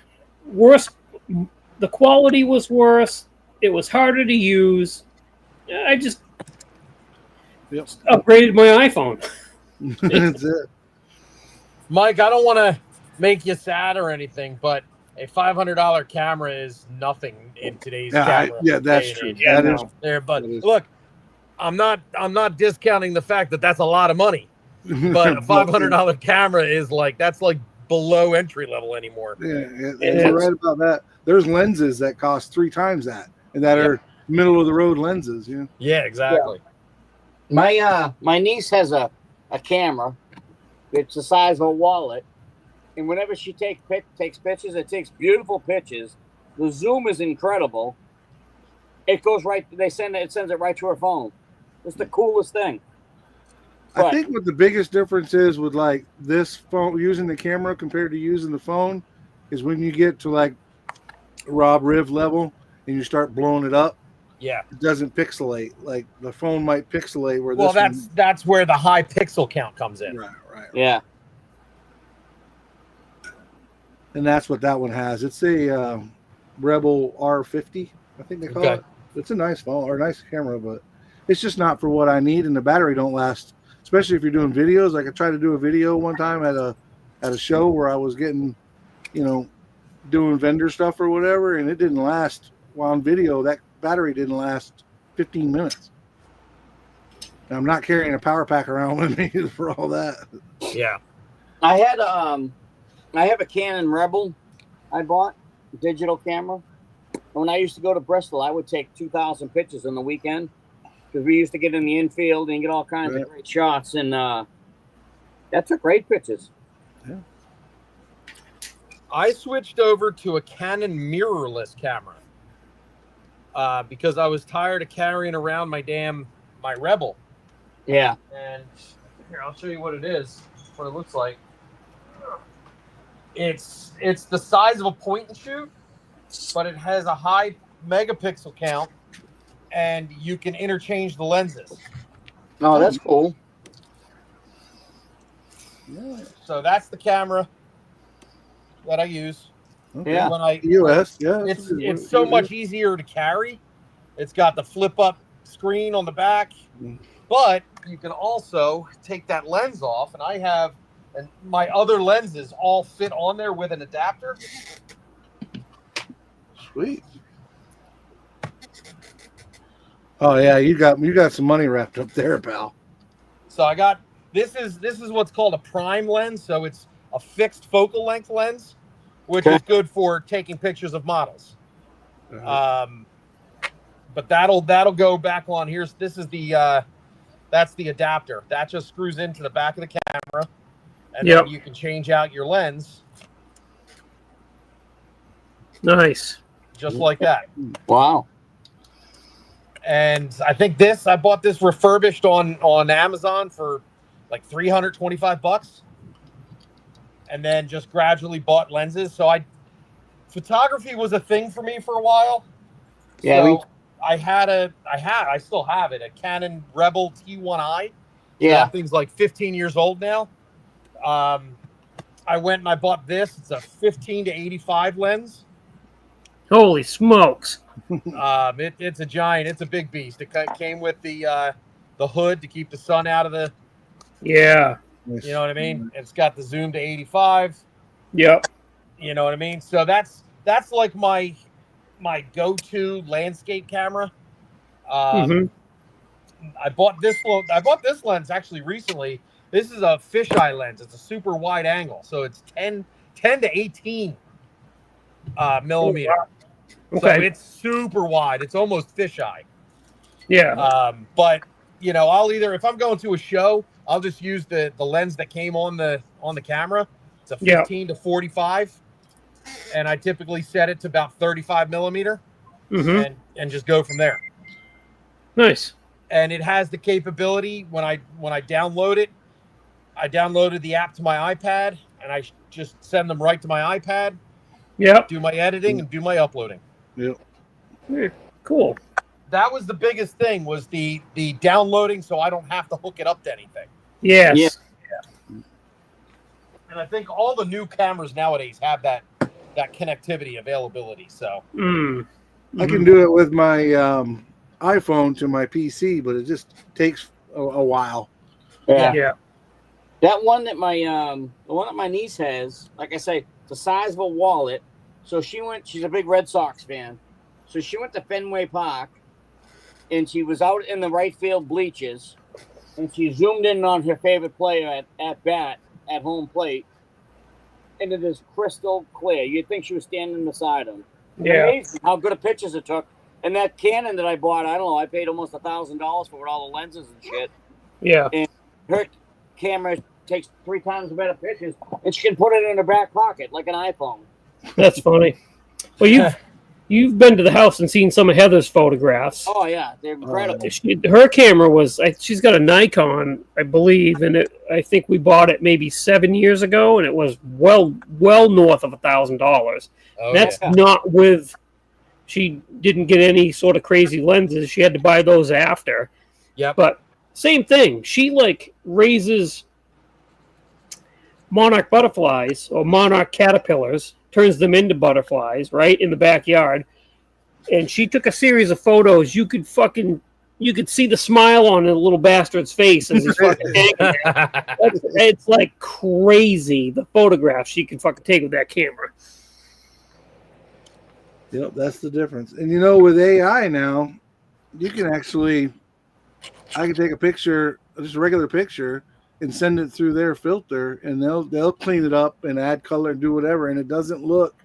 The quality was worse. It was harder to use. I just upgraded my iPhone. That's it. Mike, I don't want to make you sad or anything, but a $500 camera is nothing in today's camera. That's true. That is there. But look, I'm not discounting the fact that that's a lot of money. But a $500 camera is that's below entry level anymore. Yeah, you're right about that. There's lenses that cost 3 times that, and that are middle of the road lenses. Yeah. Yeah, exactly. Yeah. My niece has a camera. It's the size of a wallet, and whenever she takes pictures, it takes beautiful pictures. The zoom is incredible. It goes right. It sends it right to her phone. It's the coolest thing. I think what the biggest difference is with this phone, using the camera compared to using the phone, is when you get to Rob Riv level and you start blowing it up. Yeah, it doesn't pixelate. Like the phone might pixelate where. Well, that's where the high pixel count comes in. Right. Yeah. And that's what that one has. It's a Rebel R50, I think they call it. It's a nice phone or a nice camera, but it's just not for what I need, and the battery don't last. Especially if you're doing videos. Like I tried to do a video one time at a show where I was getting, doing vendor stuff or whatever, and it didn't last. While on video, that battery didn't last 15 minutes. And I'm not carrying a power pack around with me for all that. Yeah. I have a Canon Rebel I bought, digital camera. When I used to go to Bristol, I would take 2,000 pictures on the weekend because we used to get in the infield and get all kinds of great shots. And that took great pictures. Yeah. I switched over to a Canon mirrorless camera because I was tired of carrying around my Rebel. Yeah. And here, I'll show you what it is, what it looks like. It's the size of a point and shoot, but it has a high megapixel count, and you can interchange the lenses. Oh, that's cool. Yeah. So that's the camera that I use. Okay. Yeah. US, yeah. It's so much easier to carry. It's got the flip up screen on the back, but you can also take that lens off, and I have, and my other lenses all fit on there with an adapter. Sweet. Oh yeah, you got some money wrapped up there, pal. So I got this is what's called a prime lens, so it's a fixed focal length lens, which is good for taking pictures of models. But that'll go back on. This is the that's the adapter that just screws into the back of the camera, and then you can change out your lens. Nice. Just like that. Wow. And I think I bought this refurbished on Amazon for like $325, and then just gradually bought lenses. So photography was a thing for me for a while. Yeah. So I still have it, a Canon Rebel T1i. Yeah. That thing's like 15 years old now. I went and I bought this. It's a 15 to 85 lens. Holy smokes. It's a giant. It's a big beast. It came with the hood to keep the sun out of the. Yeah. You know what I mean? It's got the zoom to 85. Yep. You know what I mean? So that's like my go-to landscape camera. I bought this lens actually recently. This is a fisheye lens. It's a super wide angle, so it's 10 to 18 millimeter. Oh, wow. So Okay. it's super wide. It's almost fisheye. Yeah. But I'll either, if I'm going to a show, I'll just use the lens that came on the camera. It's a 15 to 45, and I typically set it to about 35 millimeter, and just go from there. Nice. And it has the capability when I download it. I downloaded the app to my iPad, and I just send them right to my iPad. Yep. Do my editing and do my uploading. Yep. Cool. That was the biggest thing, was the downloading, so I don't have to hook it up to anything. Yes. Yeah. And I think all the new cameras nowadays have that connectivity availability. So I can do it with my iPhone to my PC, but it just takes a while. Yeah. That one that the one that my niece has, like I say, it's the size of a wallet. So she's a big Red Sox fan. So she went to Fenway Park, and she was out in the right field bleachers, and she zoomed in on her favorite player at bat at home plate, and it is crystal clear. You'd think she was standing beside him. Yeah. Amazing how good of pictures it took. And that Canon that I bought, I don't know, I paid almost $1,000 for all the lenses and shit. Yeah. And her camera takes 3 times the better pictures, and she can put it in her back pocket like an iPhone. That's funny. Well, you've been to the house and seen some of Heather's photographs. Oh yeah, they're incredible. Her camera she's got a Nikon, I believe, and I think we bought it maybe 7 years ago, and it was well north of $1,000. That's not with. She didn't get any sort of crazy lenses. She had to buy those after. Yeah. But same thing. She raises monarch butterflies or monarch caterpillars, turns them into butterflies, right, in the backyard. And she took a series of photos. You could see the smile on the little bastard's face as he's fucking hanging there. It's like crazy, the photographs she can fucking take with that camera. Yep, that's the difference. And with AI now, you can I can take a picture, just a regular picture, and send it through their filter, and they'll clean it up and add color and do whatever, and it doesn't look,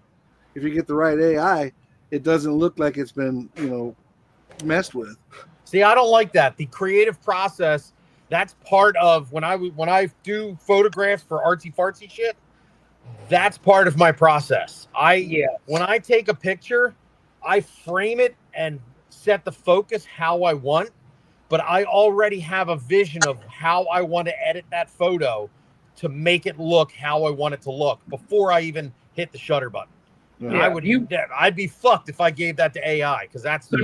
if you get the right AI, it doesn't look like it's been messed with. See, I don't like that. The creative process, that's part of when I do photographs for artsy fartsy shit. That's part of my process. When I take a picture, I frame it and set the focus how I want, but I already have a vision of how I want to edit that photo to make it look how I want it to look before I even hit the shutter button. Yeah. I'd be fucked if I gave that to AI, because that's my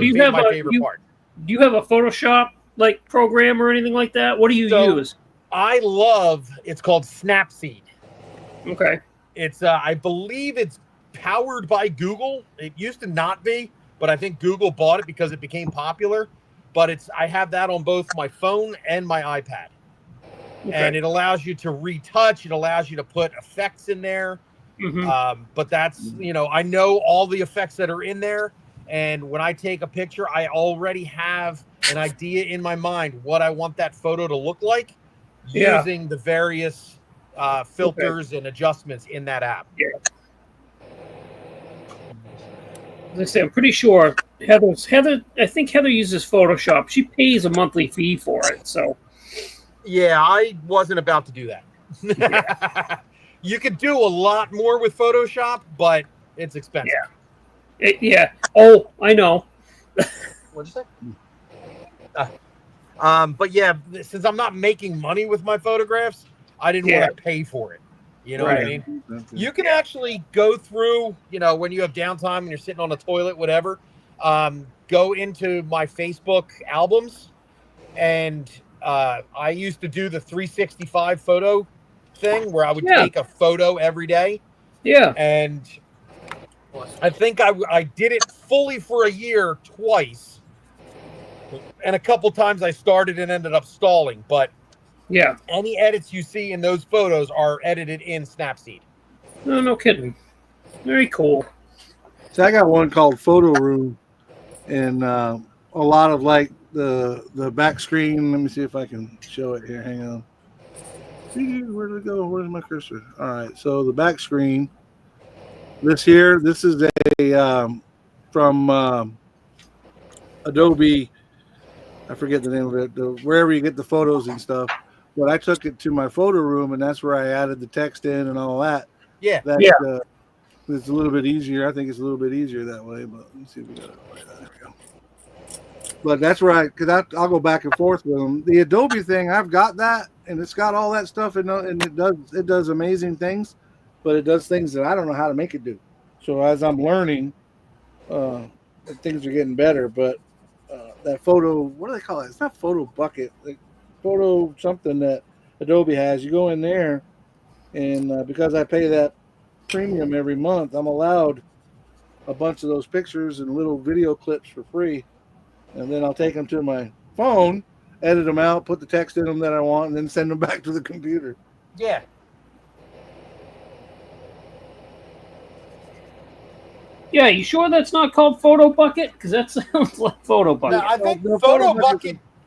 favorite part. Do you have a Photoshop program or anything like that? What do you use? It's called Snapseed. Okay. It's I believe it's powered by Google. It used to not be, but I think Google bought it because it became popular. but I have that on both my phone and my iPad. Okay. And it allows you to retouch. It allows you to put effects in there. But that's, I know all the effects that are in there. And when I take a picture, I already have an idea in my mind what I want that photo to look like using the various filters and adjustments in that app. Yeah. As I say, I'm pretty sure Heather. I think Heather uses Photoshop. She pays a monthly fee for it. So. Yeah, I wasn't about to do that. Yeah. You could do a lot more with Photoshop, but it's expensive. Yeah. Oh, I know. What'd you say? But yeah, since I'm not making money with my photographs, I didn't want to pay for it. You know what I mean? You can actually go through, when you have downtime and you're sitting on the toilet, whatever, go into my Facebook albums. And I used to do the 365 photo thing where I would take a photo every day. Yeah. And I think I did it fully for a year twice. And a couple times I started and ended up stalling. But any edits you see in those photos are edited in Snapseed. No kidding. Very cool. So I got one called Photo Room, and a lot of like the back screen. Let me see if I can show it here. Hang on. Where did it go? Where's my cursor? All right. So the back screen. This is a from Adobe. I forget the name of it. Wherever you get the photos and stuff. But I took it to my photo room, and that's where I added the text in and all that. Yeah. It's a little bit easier. I think it's a little bit easier that way. But let's see if we got it. There we go. But that's right, because I'll go back and forth with them. The Adobe thing, I've got that, and it's got all that stuff, and it does amazing things, but it does things that I don't know how to make it do. So as I'm learning, things are getting better. But that photo, what do they call it? It's not Photo Bucket, like photo something that Adobe has. You go in there, and because I pay that premium every month, I'm allowed a bunch of those pictures and little video clips for free. And then I'll take them to my phone, edit them out, put the text in them that I want, and then send them back to the computer. Yeah. Yeah, you sure that's not called Photo Bucket? Because that sounds like Photo Bucket. No, I think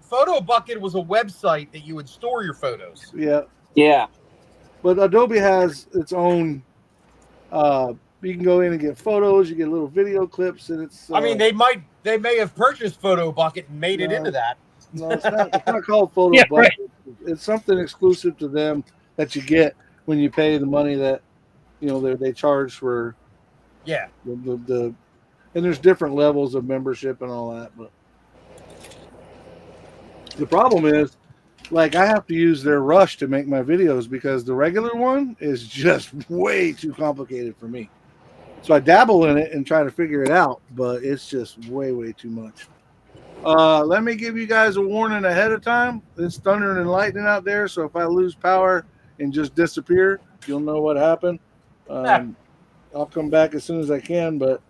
Photo Bucket was a website that you would store your photos. Yeah. Yeah. But Adobe has its own. You can go in and get photos. You get little video clips, and it's. I mean, they may have purchased Photo Bucket and made it into that. No, it's not called Photo Bucket. Right. It's something exclusive to them that you get when you pay the money that they charge for. Yeah. And there's different levels of membership and all that, but the problem is, like, I have to use their Rush to make my videos because the regular one is just way too complicated for me. So I dabble in it and try to figure it out, but it's just way too much. Let me give you guys a warning ahead of time. It's thundering and lightning out there, so if I lose power and just disappear, you'll know what happened. I'll come back as soon as I can, but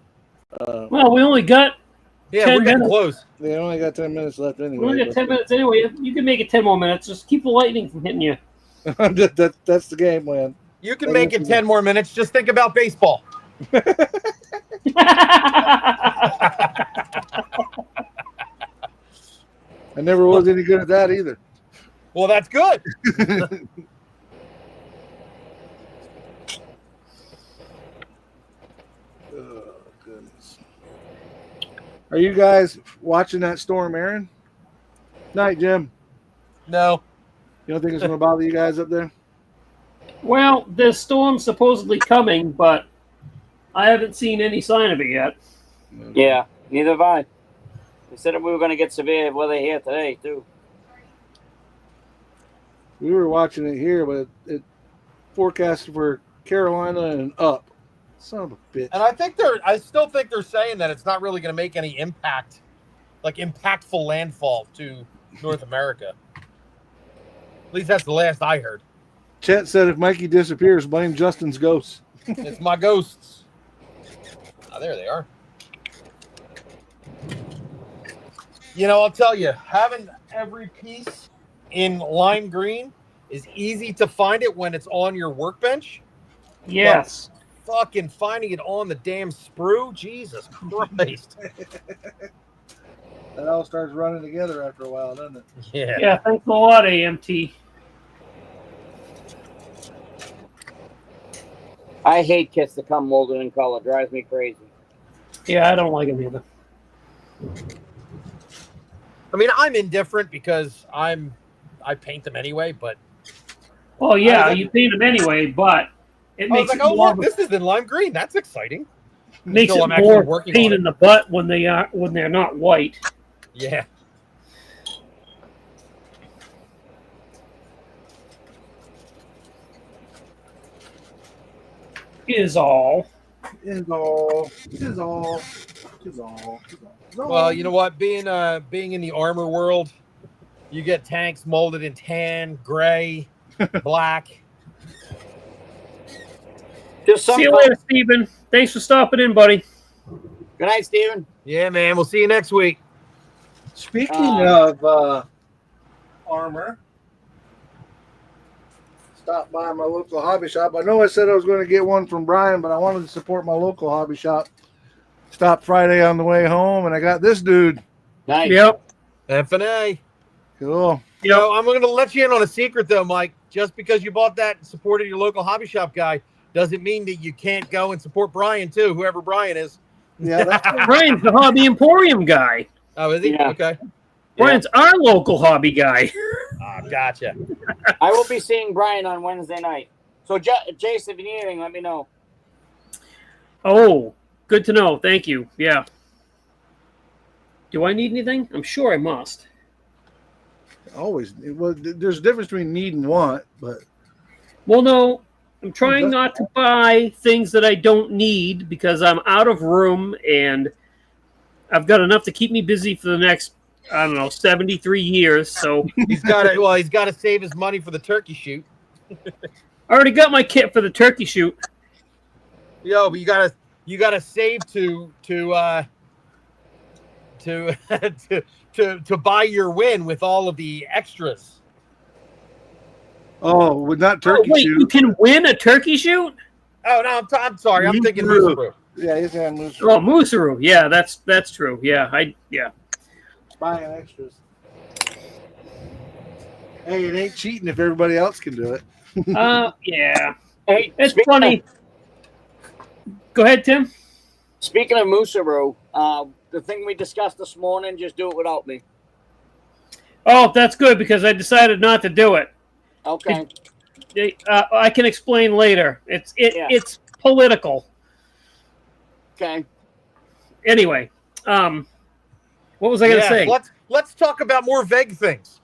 well, we only got we're 10 getting minutes. close. they only got 10 minutes left anyway. We only got 10 minutes anyway. You can make it 10 more minutes. Just keep the lightning from hitting you. That's the game plan. You can make it 10 more minutes. Just think about baseball. I never was any good at that either. Well, that's good. Oh, goodness. Are you guys watching that storm, Aaron? Night, Jim. No. You don't think it's going to bother you guys up there? Well, there's storm supposedly coming, but I haven't seen any sign of it yet. Yeah, neither have I. They said we were going to get severe weather here today, too. We were watching it here, but it forecasted for Carolina and up. Son of a bitch. And I still think they're saying that it's not really going to make any impact, like impactful landfall to North America. At least that's the last I heard. Chet said if Mikey disappears, blame Justin's ghosts. It's my ghosts. Oh, there they are. I'll tell you, having every piece in lime green is easy to find it when it's on your workbench. Yes. But fucking finding it on the damn sprue, Jesus Christ. That all starts running together after a while, doesn't it? Yeah. Yeah, thanks a lot, AMT. I hate kits that come molded in color. Drives me crazy. Yeah, I don't like them either. I mean, I'm indifferent because I paint them anyway, but Well, yeah, I was you paint them anyway, but it I was makes like, it oh more, look, this is in lime green. That's exciting. makes until it I'm actually more working pain on in the butt when they're not white. Yeah. Is all. Is all. Well, you know what? Being in the armor world, you get tanks molded in tan, gray, black. Just See some. you later, Steven. Thanks for stopping in, buddy. Good night, Steven. Yeah, man. We'll see you next week. Speaking of armor, stopped by my local hobby shop. I know I said I was going to get one from Brian, but I wanted to support my local hobby shop. Stopped Friday on the way home, and I got this dude. Nice. Yep. FNA. Cool. I'm going to let you in on a secret, though, Mike. Just because you bought that and supported your local hobby shop guy doesn't mean that you can't go and support Brian, too, whoever Brian is. Yeah, that's Brian's the Hobby Emporium guy. Oh, is he? Yeah. Okay. Brian's our local hobby guy. Gotcha. I will be seeing Brian on Wednesday night. So, Jason, if you need anything, let me know. Oh, good to know. Thank you. Yeah. Do I need anything? I'm sure I must. always. Well, there's a difference between need and want, but Well, no, I'm trying not to buy things that I don't need because I'm out of room and I've got enough to keep me busy for the next, 73 years. So He's got to save his money for the turkey shoot. I already got my kit for the turkey shoot. Yo, but you gotta save to buy your win with all of the extras. oh, with not turkey wait, shoot. you can win a turkey shoot? Oh no, I'm sorry. I'm thinking Moose Moose. Yeah, he's gonna move. Oh, Moosearoo. Yeah, that's true. Yeah, Buying extras. Hey, it ain't cheating if everybody else can do it. Yeah. Hey, It's speaking funny. Go ahead, Tim. Speaking of Moosearoo, the thing we discussed this morning, just do it without me. Oh, that's good because I decided not to do it. Okay. I can explain later. It's political. Okay. Anyway, what was I going to say? Let's talk about more vague things.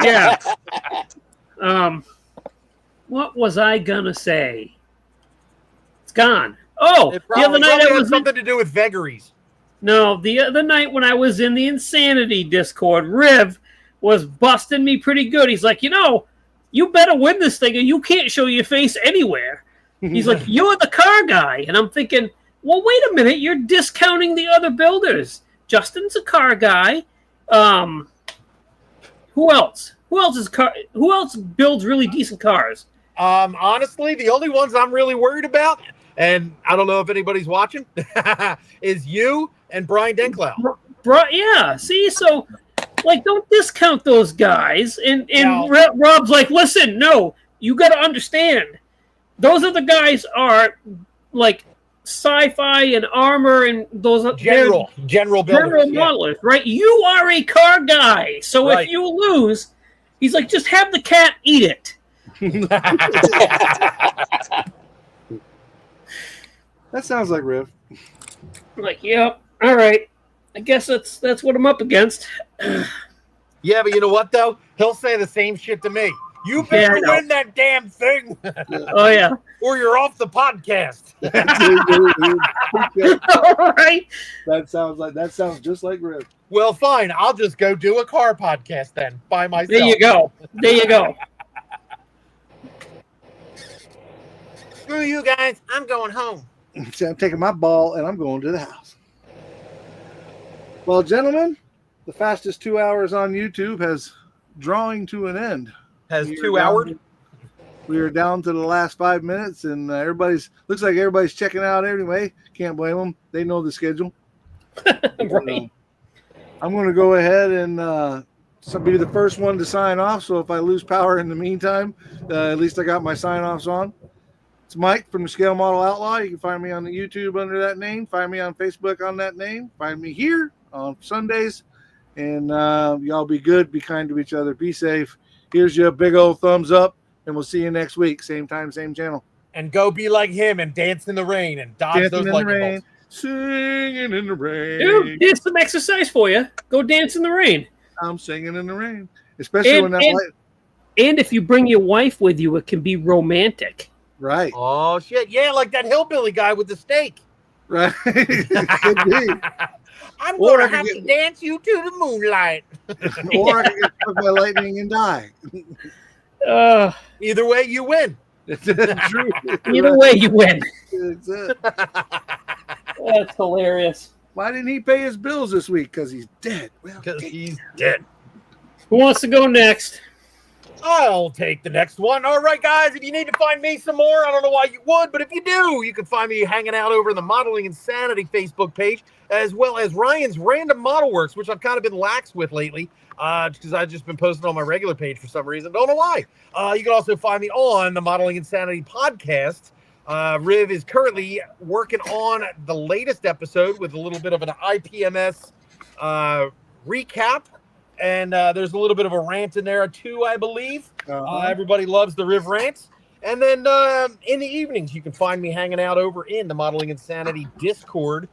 Yeah. What was I gonna say? It's gone. Oh, It the other night I had was something to do with vagaries. No, the other night when I was in the Insanity Discord, Riv was busting me pretty good. He's like, you better win this thing, or you can't show your face anywhere. He's like, you're the car guy, and I'm thinking, well, wait a minute, you're discounting the other builders. Justin's a car guy. Who else? Who else builds really decent cars? Honestly, the only ones I'm really worried about, and I don't know if anybody's watching, is you and Brian Denklau. Yeah, see, so don't discount those guys. And No. Rob's like, listen, no, you got to understand, those other guys are like sci-fi and armor and those General builders. modelists, right? You are a car guy, so Right. if you lose, he's like, just have the cat eat it. That sounds like Riv. I'm like, yep, all right. I guess that's what I'm up against. Yeah, but you know what though? He'll say the same shit to me. You Yeah, I better know. win that damn thing, Oh yeah. or you're off the podcast. All right. That sounds just like Riv. Well, fine. I'll just go do a car podcast then by myself. There you go. There you go. Screw you guys. I'm going home. See, I'm taking my ball and I'm going to the house. Well, gentlemen, the fastest 2 hours on YouTube has drawing to an end. Has We are 2 hours. We are down to the last 5 minutes, and looks like everybody's checking out anyway. Can't blame them; they know the schedule. Right. I'm going to go ahead and be the first one to sign off. So if I lose power in the meantime, at least I got my sign-offs on. It's Mike from the Scale Model Outlaw. You can find me on the YouTube under that name. Find me on Facebook on that name. Find me here on Sundays. And y'all be good. Be kind to each other. Be safe. Here's your big old thumbs up. And we'll see you next week. Same time, same channel. And go be like him and dance in the rain and dodge those lightning bolts. Singing in the rain. Dude, here's some exercise for you. Go dance in the rain. I'm singing in the rain. Especially when that light. And if you bring your wife with you, it can be romantic. Right. Oh, shit. Yeah, like that hillbilly guy with the steak. Right. Could be. I'm Or going I to have could to dance you to the moonlight. Or I can get struck by lightning and die. Either way, you win. True. Either way, you win. That's it. That's hilarious. Why didn't he pay his bills this week? Because he's dead. Well, Because he's dead. Who wants to go next? I'll take the next one. All right, guys, if you need to find me some more, I don't know why you would, but if you do, you can find me hanging out over in the Modeling Insanity Facebook page, as well as Ryan's Random Model Works, which I've kind of been lax with lately, because I've just been posting on my regular page for some reason. Don't know why. You can also find me on the Modeling Insanity podcast. Riv is currently working on the latest episode with a little bit of an IPMS recap. And there's a little bit of a rant in there too, I believe. Everybody loves the Riv rants. And then in the evenings, you can find me hanging out over in the Modeling Insanity Discord.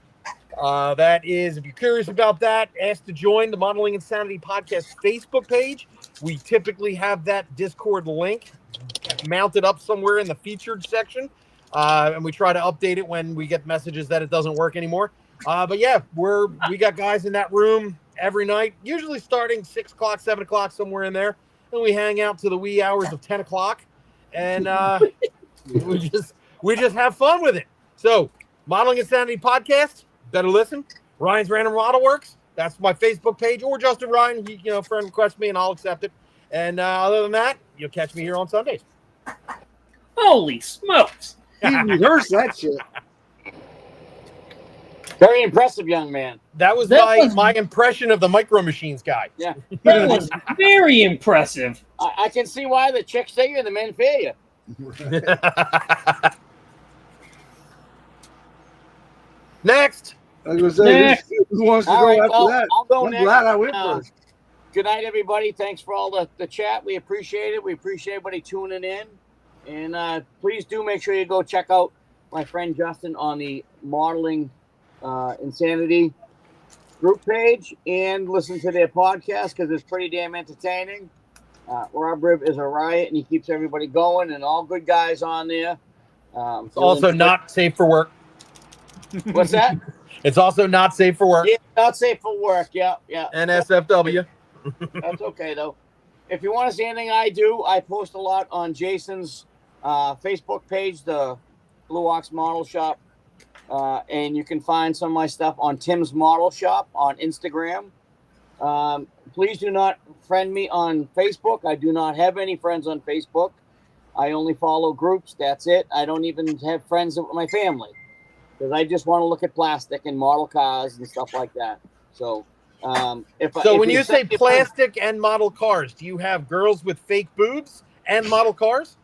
That is, if you're curious about that, ask to join the Modeling Insanity Podcast Facebook page. We typically have that Discord link mounted up somewhere in the featured section. And we try to update it when we get messages that it doesn't work anymore. But yeah, we got guys in that room every night, usually starting 6 o'clock, 7 o'clock, somewhere in there. And we hang out to the wee hours of 10 o'clock. And we just have fun with it. So, Modeling Insanity Podcast, better listen. Ryan's Random Model Works, that's my Facebook page. Or Justin Ryan, friend request me and I'll accept it. And other than that, you'll catch me here on Sundays. Holy smokes. He rehearsed that shit. Very impressive, young man. That was my impression of the Micro Machines guy. Yeah. That was very impressive. I can see why the chicks say you and the men fear you. Next. I was going to say, who wants to All go right, after well, that? I'll go I'm next. glad I went first. Good night, everybody. Thanks for all the chat. We appreciate it. We appreciate everybody tuning in. And please do make sure you go check out my friend Justin on the Modeling Insanity group page and listen to their podcast because it's pretty damn entertaining. Rob Riv is a riot and he keeps everybody going and all good guys on there. It's also not safe for work. What's that? It's also not safe for work. Yeah, not safe for work. Yeah. NSFW. That's okay, though. If you want to see anything I do, I post a lot on Jason's Facebook page, the Blue Ox Model Shop. And you can find some of my stuff on Tim's Model Shop on Instagram. Please do not friend me on Facebook. I do not have any friends on Facebook. I only follow groups. That's it. I don't even have friends with my family because I just want to look at plastic and model cars and stuff like that. So, if when you say plastic and model cars, do you have girls with fake boobs and model cars?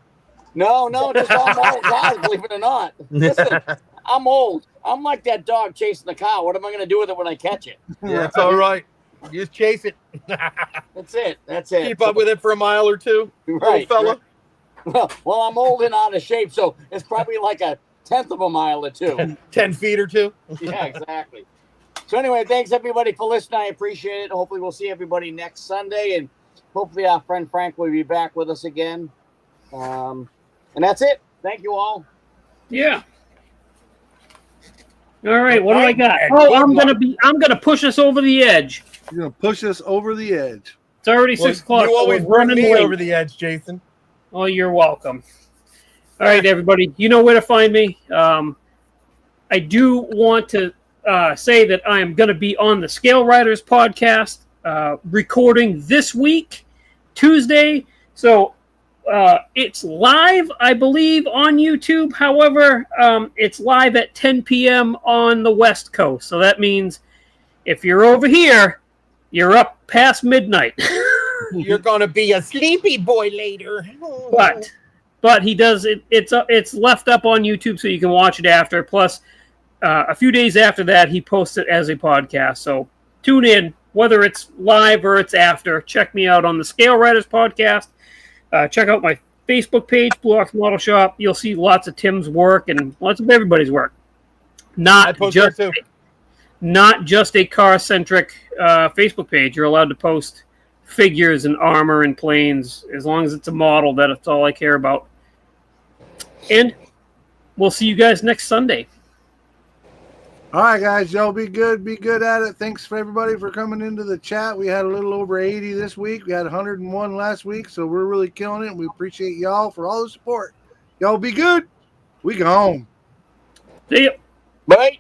No, just all model cars, believe it or not. Listen, I'm old. I'm like that dog chasing the car. What am I going to do with it when I catch it? Yeah, it's all right. You just chase it. That's it. Keep up with it for a mile or two, right, fella. Right. Well, I'm old and out of shape, so it's probably like a 1/10 of a mile or two. 10 feet or two. Yeah, exactly. So anyway, thanks everybody for listening. I appreciate it. Hopefully we'll see everybody next Sunday, and hopefully our friend Frank will be back with us again. And that's it. Thank you all. Yeah. All right, what do I got? Oh, I'm gonna push us over the edge. You're going to push us over the edge. It's already 6 o'clock. You always we're bring me running late. over the edge, Jason. Oh, you're welcome. All right, everybody. You know where to find me. I do want to say that I am going to be on the Scale Riders podcast recording this week, Tuesday. So it's live, I believe, on YouTube. However, it's live at 10 p.m. on the West Coast. So that means if you're over here, you're up past midnight. You're gonna be a sleepy boy later. But he does it. It's left up on YouTube, so you can watch it after. Plus, a few days after that, he posts it as a podcast. So tune in, whether it's live or it's after. Check me out on the Scale Riders podcast. Check out my Facebook page, Blue Ox Model Shop. You'll see lots of Tim's work and lots of everybody's work. Not just a car-centric Facebook page. You're allowed to post figures and armor and planes as long as it's a model. That's all I care about. And we'll see you guys next Sunday. All right, guys, y'all be good at it. Thanks for everybody for coming into the chat. We had a little over 80 this week. We had 101 last week, so we're really killing it. We appreciate y'all for all the support. Y'all be good. We go home. See ya. Bye.